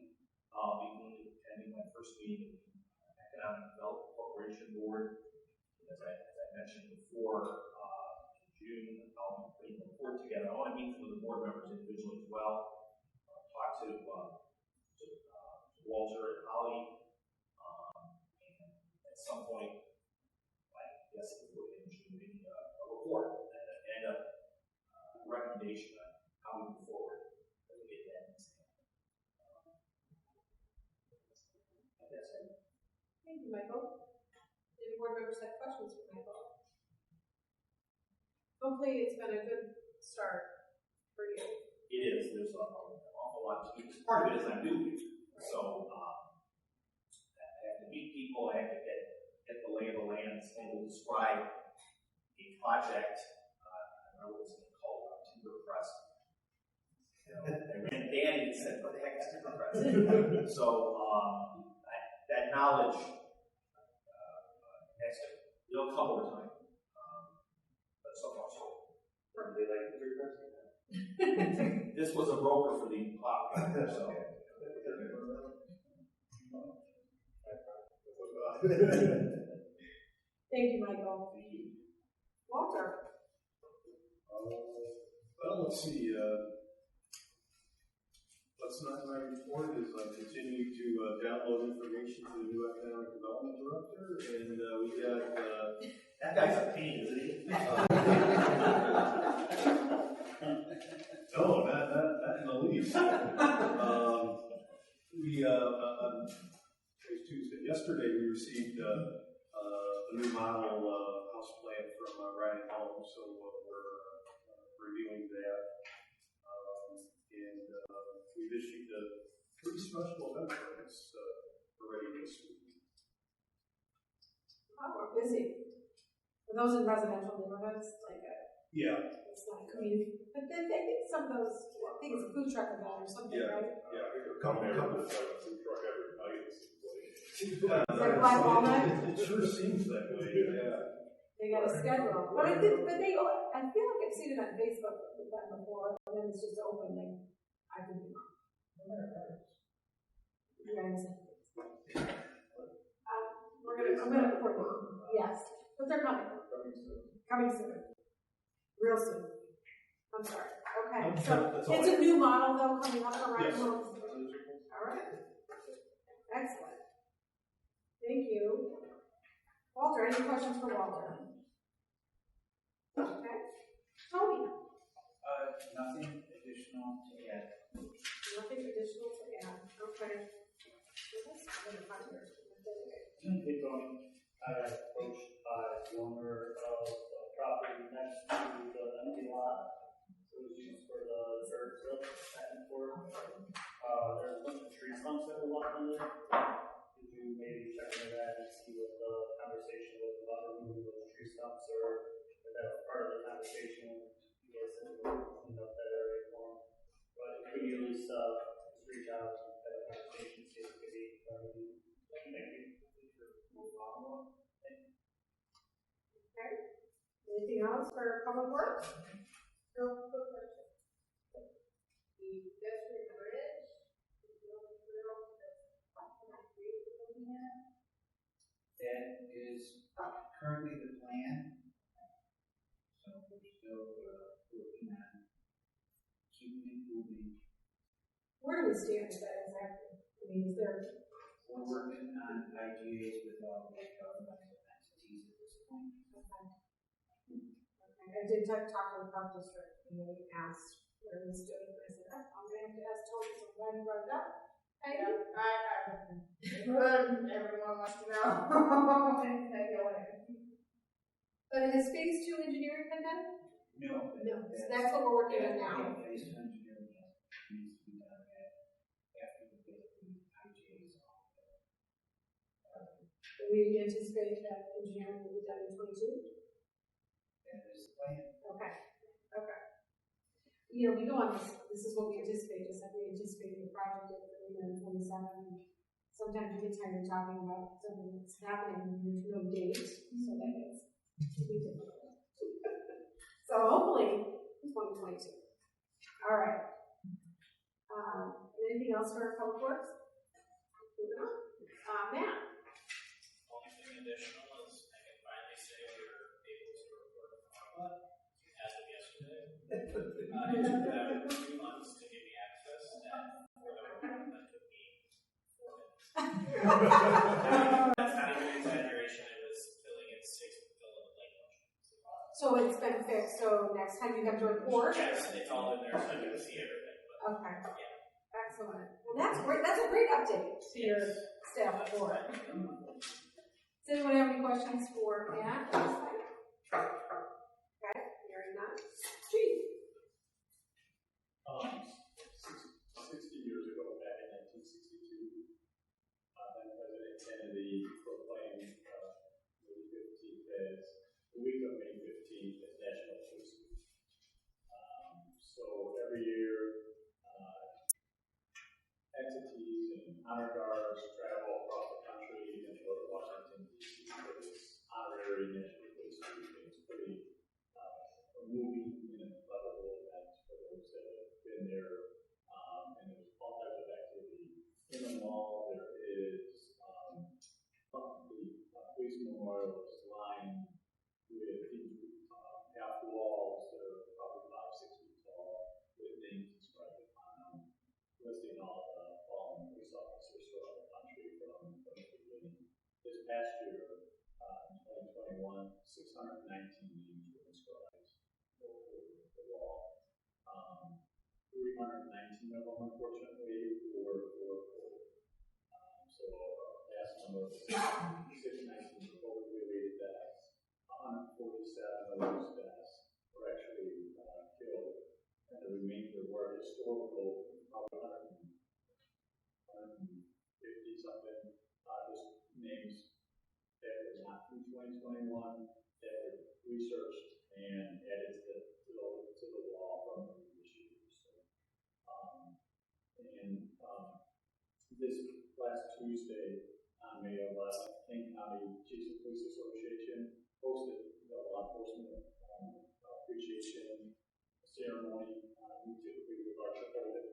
S14: I'll be going to attending my first meeting with the Economic Development Corporation Board. As I mentioned before, in June, I'll be putting a report together. I want to meet some of the board members individually as well. Talk to Walter and Holly, and at some point, I guess it would be in June, maybe a report and a recommendation on how we move forward as we get that exam. That's it.
S1: Thank you, Michael. Any board members have questions for Michael? Hopefully it's been a good start for you.
S14: It is. There's an awful lot to do. Part of it is I'm new here. So I have to meet people, I have to get the lay of the land, and to describe a project. I don't know what it's called, Timber Crest. I ran Danny and said, what the heck is Timber Crest? So that knowledge it'll come over time. But so far, so good. They like the Timber Crest? This was a broker for the plot. So.
S1: Thank you, Michael.
S14: Thank you.
S1: Walter.
S7: Well, let's see. What's not in my report is I continue to download information to the new economic development director, and we got
S14: that guy's a pain, isn't he?
S7: No, not in the least. It was Tuesday. Yesterday we received a new model house plan from Ryan Home, so we're reviewing that. And we've issued a pretty special event plans already this week.
S1: Oh, we're busy. For those in residential neighborhoods,
S7: Yeah.
S1: It's not a community. But then I think some of those, I think it's a food truck event or something, right?
S8: Yeah, a couple of food truck every night.
S1: Is that Black Walnut?
S7: It sure seems that way, yeah.
S1: They got a schedule. But I feel like I've seen it on Facebook with that before, and then it's just open, I could be wrong. I'm gonna report them. Yes. But they're coming. Coming soon. Real soon. I'm sorry. Okay. So it's a new model though coming up around
S7: Yes.
S1: homes. All right. Excellent. Thank you. Walter, any questions for Walter? Okay. Tony?
S15: Nothing additional to add.
S1: Nothing additional to add. Okay.
S13: Hey, Tony. I got approached by the owner of the property next to the empty lot. So it was used for the dirt trip back and forth. There's a bunch of tree stumps that were left in there. Could you maybe check into that and see what the conversation was about removing those tree stumps, or if that was part of the conversation? You guys said we were cleaning up that area for them. But could you at least just reach out and have a conversation, see if it could be maybe move on?
S1: Okay. Anything else for public works? No, quick question.
S3: The pedestrian bridge, is the only trail that's looking at.
S15: That is currently the plan. So we're still working on keeping it moving.
S1: Where do we stand with that exactly? I mean, is there?
S15: We're working on IGAs with all the governmental entities at this point.
S1: I did talk to the park district, and they asked where we stood, and I said, I'm gonna have to ask Tony, so I'm glad you brought it up.
S3: Good, everyone wants to know.
S1: But has phase 2 engineering been done?
S15: No.
S1: No, so that's what we're working on now.
S15: Phase 2 engineering needs to be done after the IGA is off.
S1: We anticipate that engineering will be done in 22?
S15: That is the plan.
S1: Okay. You know, we go on this is what we anticipate, just like we anticipated the project in 27. Sometimes you get tired of talking about something that's happening and there's no date, so that gets to be difficult. So hopefully, 2022. All right. Anything else for public works? Moving on. Matt.
S6: Only thing additional is I can finally say we were able to report Aqua as of yesterday. It took them 2 months to give me access, and for the report that took me 4 minutes. That's not even an exaggeration. It was filling in 6 fill in late motion.
S1: So it's been fixed, so next time you have to report?
S6: Yes, it's all in there so I can see everything. But
S1: Okay.
S6: yeah.
S1: Excellent. Well, that's great. That's a great update to your staff report. Does anyone have any questions for Matt? Okay, hearing none. Chief.
S13: 60 years ago, back in 1962, then President Kennedy proclaimed May 15th as the week of May 15th as National Police Week. So every year, entities and honor guards travel across the country and go to Washington, D.C. for this honorary National Police Week. And it's pretty a moving and incredible event for those that have been there. And there's all types of activity in the mall. There is the police memorial is lined with these half walls that are probably 5-6 feet tall with names inscribed upon them, listing all the fallen police officers throughout the country from the beginning. This past year, in 2021, 619 names were inscribed over the wall. 319 of them, unfortunately, were COVID. So a vast number of 619 were COVID-related deaths. 147 of those deaths were actually killed, and the remainder were historical, probably 150 something, just names that were not from 2021 that were researched and added to the wall from the previous years. So, this last Tuesday, on May 11th, King County Chiefs of Police Association hosted the law enforcement appreciation ceremony. We typically would like to hold it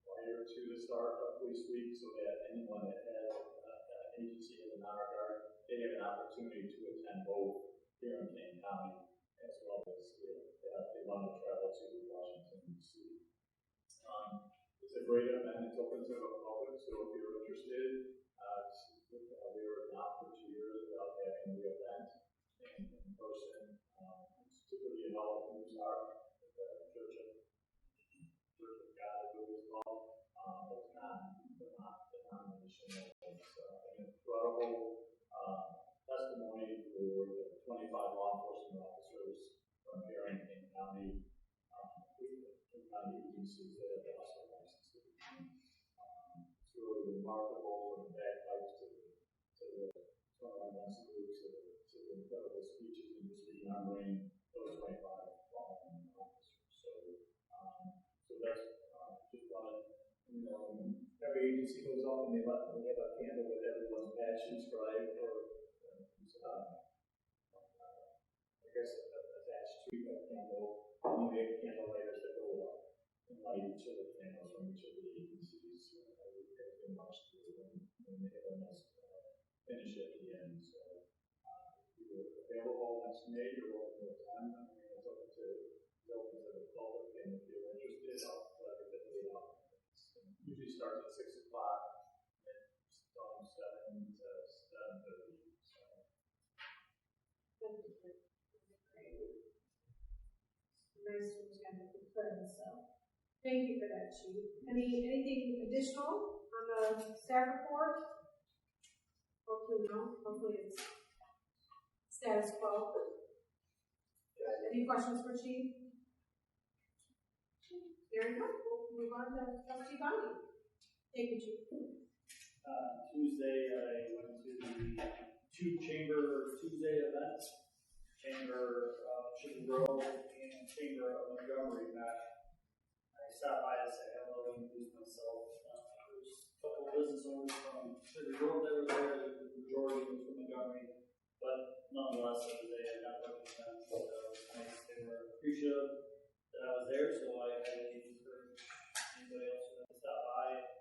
S13: prior to the start of Police Week so that anyone that has an agency as an honor guard, they have an opportunity to attend both here in King County as well as if they want to travel to Washington, D.C. It's a great event. It's open to the public, so if you're interested, we were now for 2 years without having the event in person. It's typically held in News Arc, the Church of God, it was called. It's not denominational. It's an incredible testimony for the 25 law enforcement officers from here in King County. King County agencies that have lost their licenses. It's really remarkable from the bagpipes to the 21 groups to the incredible speeches and just remembering those 25 fallen officers. So that's just wanted, every agency goes off and they have a candle with everyone's badge inscribed or I guess attached to that candle. And you have candle lighters that go up and light each of the candles from each of the agencies as they march through and they have a nice finish at the end. So if you're available next May, you're welcome to attend. I mean, it's open to the public, and if you're interested, I'll let everybody know. It usually starts at 6 o'clock and it's from 7 to 7:30. So.
S1: nice to attend if we could, so. Thank you for that, Chief. Anything additional on the staff report? Hopefully no, hopefully it's status quo. Any questions for Chief? Very good, we'll move on to Trustee Bonnie. Thank you, Chief.
S13: Tuesday, I went to the two Chamber Tuesday events, Chamber Sugar Grove and Chamber of Montgomery met. I stopped by to say hello and introduce myself. There's a couple of business owners from Sugar Grove that were there, the majority was from Montgomery, but nonetheless, it was a networking event, so it was nice. They were appreciative that I was there, so I encourage anybody else who wants to stop by.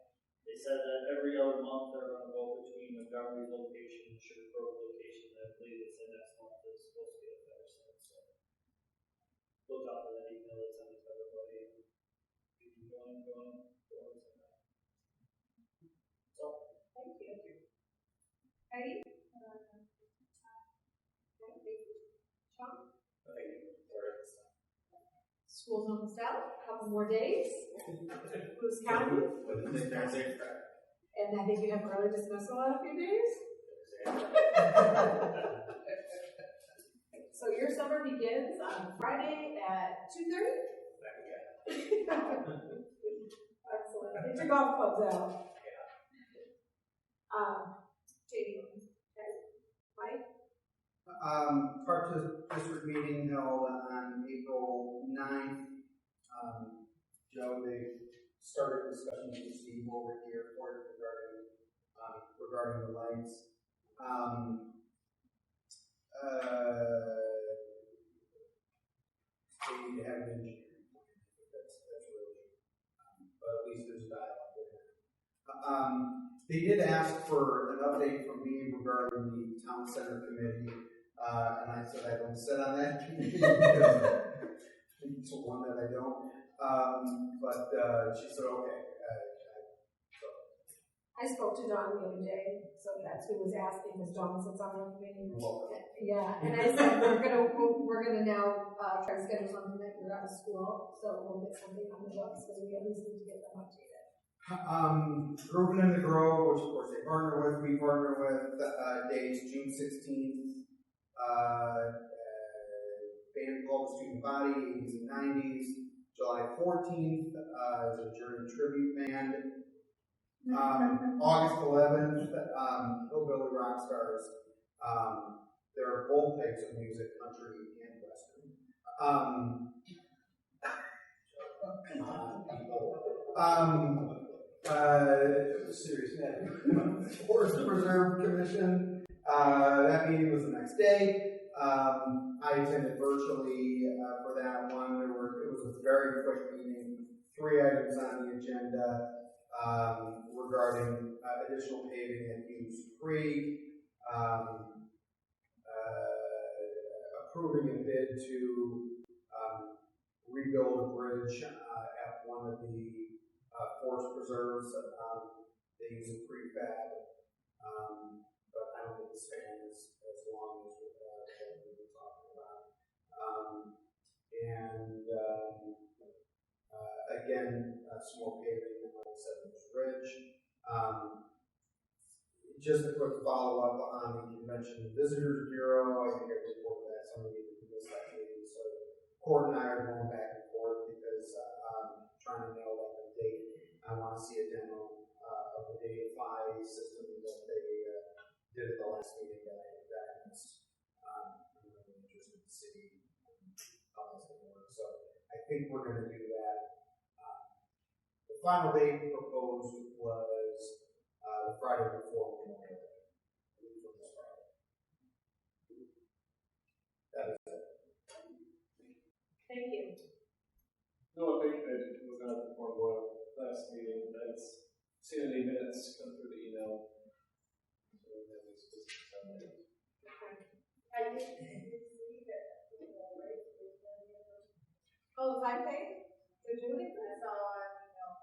S13: They said that every other month they're going to go between Montgomery's location and Sugar Grove location. I believe they said next month is supposed to be a better set. So look out for that email that's sent to everybody. Keep going. So,
S1: Thank you. Heidi? Sean? School's almost out, a couple more days. Who's counting? And I think you have early dismissal in a few days. So your summer begins on Friday at 2:30? Excellent. Get your golf clubs out. Jamie, okay. Mike?
S9: Park District meeting held on April 9th. Joe, they started discussions with Steve over at the airport regarding the lights. They need to have an engineering plan. That's really, but at least there's dialogue there. They did ask for an update from me regarding the town center committee, and I said I don't sit on that committee because it's one that I don't. But she said okay.
S1: I spoke to Dawn the other day, so that's who was asking, because Dawn sits on the committee. Yeah, and I said we're gonna now try to schedule something that you're out of school, so we'll get something on the books because we at least need to get them updated.
S9: Groovin' in the Grove, which of course we partner with days June 16th. Band called the Student Body, 80s and 90s. July 14th is a Journey tribute band. August 11th, Hillbilly Rock Stars. They're both types of music, country and western. Serious man. Forest Preserve Commission. That meeting was the next day. I attended virtually for that one. It was a very quick meeting. 3 items on the agenda. Regarding additional paving at Hughes Creek, approving a bid to rebuild a bridge at one of the forest preserves. They use a prefab, but I don't think the span is as long as what we were talking about. Again, small paving on Seventh Bridge. Just a quick follow-up on the Convention Visitors Bureau. I think I reported that somebody missed that meeting. So Court and I are going back and forth because trying to nail down the date. I want to see a demo of the Datafy system that they did at the last meeting that I missed. I'm really interested to see how that's going to work. So I think we're going to do that. The final date proposed was the Friday before Memorial Day. That is it.
S1: Thank you.
S11: No, I think that was not the form of last meeting. That's seen any minutes come through the email. So that was just
S1: I did see that. Oh, the 5K? They're doing it?
S3: That's all I know.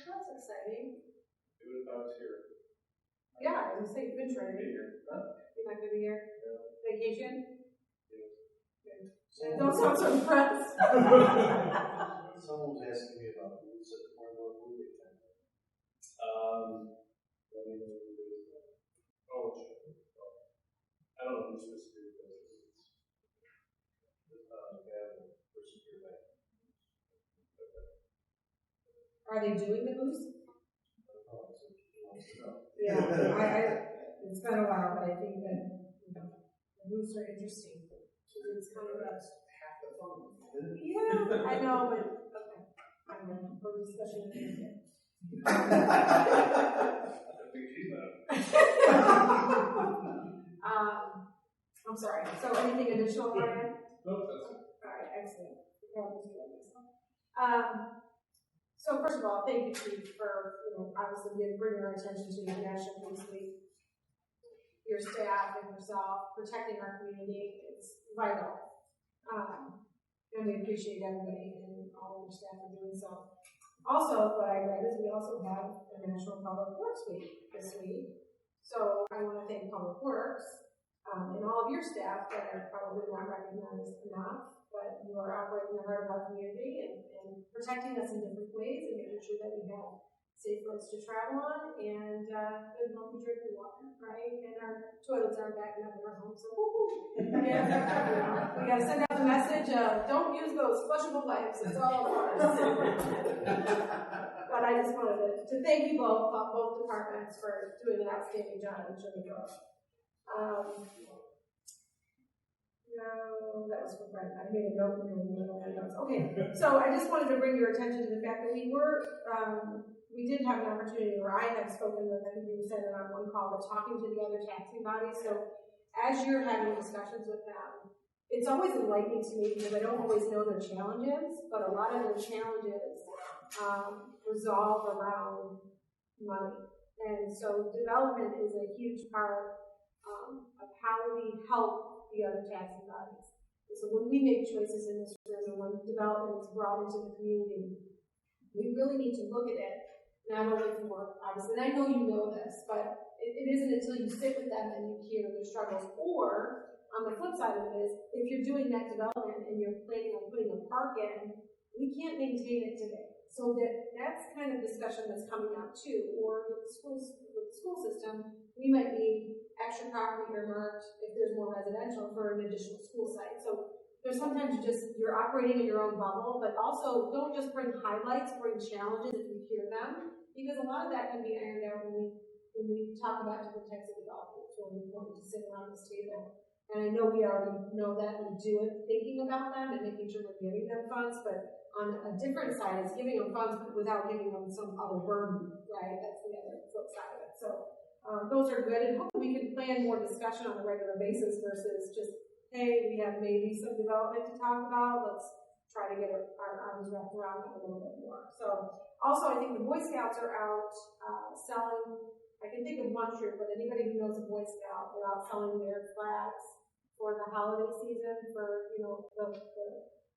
S1: That's exciting.
S11: it was about here.
S1: Yeah, I was saying, you've been training.
S11: Here. Huh?
S1: You're not going to be here?
S11: No.
S1: Vacation?
S11: Yes.
S1: Good. Don't sound so impressed.
S9: Someone was asking me about the rules at the point where we were
S11: I don't know who's specifically
S1: Are they doing the boost? Yeah, it's been a while, but I think that, the boosts are interesting. It's kind of a half the phone. Yeah, I know, but, okay. I don't know, for discussion. I'm sorry, so anything additional, Ryan?
S11: No, that's it.
S1: All right, excellent. So first of all, thank you, Chief, for, obviously bringing our attention to International Police Week. Your staff and yourself, protecting our community is vital. And we appreciate everybody and all of your staff for doing so. Also, what I read is we also have the National Public Works Week this week. So I want to thank Public Works and all of your staff that are probably not recognized enough, but you are operating the heart of our community and protecting us in different ways and making sure that we have safe roads to travel on and good healthy drinking water, right? And our toilets aren't backing up in our homes, so yeah, we got to send out the message of don't use those flushable wipes, it's all ours. But I just wanted to thank you both departments for doing an outstanding job in Sugar Grove. No, that was for Brent. I made a note in the middle of my notes. Okay, so I just wanted to bring your attention to the fact that we did have an opportunity, or I have spoken with, I think you said it on one call, but talking to the other taxing bodies. So as you're having discussions with them, it's always enlightening to me because I don't always know their challenges, but a lot of their challenges resolve around money. And so development is a huge part of how we help the other taxing bodies. And so when we make choices in this room and when development is brought into the community, we really need to look at it not only for, obviously, and I know you know this, but it isn't until you sit with them and you hear their struggles. Or, on the flip side of it is, if you're doing that development and you're planning on putting a park in, we can't maintain it today. So that's kind of discussion that's coming out too. Or with the school system, we might need extra property earmarked if there's more residential for an additional school site. So there's sometimes you're operating in your own bubble, but also don't just bring highlights, bring challenges if you hear them, because a lot of that can be ironed out when we talk about different types of development. It's really important to sit around this table. And I know we already know that and do it, thinking about them and making sure we're giving them funds, but on a different side is giving them funds without giving them some other burden, right? That's the other flip side of it. So those are good, and hopefully we can plan more discussion on a regular basis versus just, hey, we have maybe some development to talk about, let's try to get our arms wrapped around that a little bit more. So also I think the Boy Scouts are out selling, I can think of one troop, but anybody who knows a Boy Scout, they're out selling their flags for the holiday season, for, the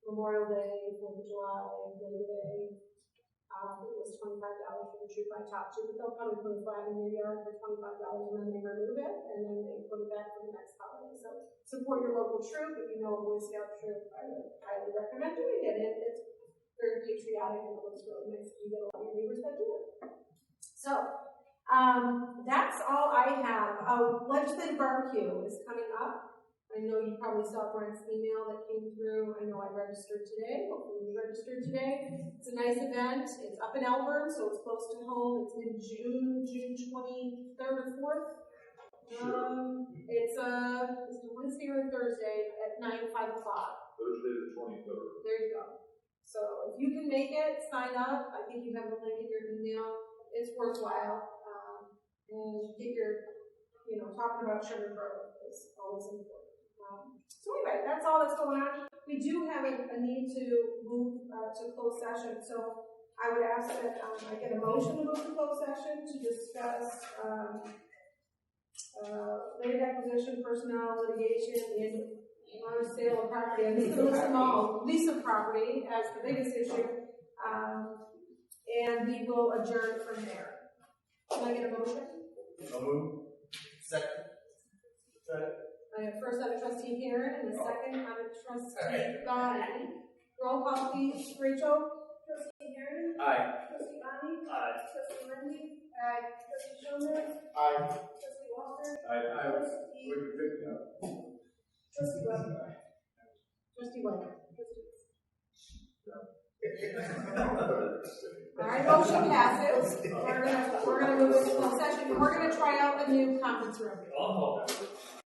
S1: Memorial Day, 4th of July, Labor Day. It was $25 for the troop I talked to, but they'll probably put a flag in your yard for $25 and then they remove it, and then they put it back for the next holiday. So support your local troop. If you know a Boy Scout troop, I would highly recommend doing it. It's very patriotic and it looks really nice. You get a lot of your neighbors that do it. So that's all I have. Legislative barbecue is coming up. I know you probably saw Brent's email that came through. I know I registered today. Hopefully you registered today. It's a nice event. It's up in Elburn, so it's close to home. It's in June 23rd or 4th. It's Wednesday or Thursday at 5 o'clock.
S8: Thursday the 23rd.
S1: There you go. So if you can make it, sign up. I think you have the link in your email. It's worthwhile. And get your, talking about Sugar Grove is always important. So anyway, that's all that's going on. We do have a need to move to closed session. So I would ask that I get a motion to move to closed session to discuss land acquisition, personnel, litigation, and sale of property. I'm just going to list them all. Lease of property as the biggest issue. And we will adjourn from there. Can I get a motion?
S9: So moved. Second.
S1: I I have first on trustee Heron and the second on trustee Bonnie. Roll call please, Rachel.
S3: Trustee Heron?
S4: Aye.
S3: Trustee Bonnie?
S14: Aye.
S3: Trustee Lindsay? Aye. Trustee Shulman?
S4: Aye.
S3: Trustee Walker?
S4: Aye.
S3: Trustee,
S4: Would you pick me up?
S3: Trustee Webber?
S1: Trustee White. All right, motion passes. We're gonna move into closed session. We're gonna try out the new conference room.
S14: Oh.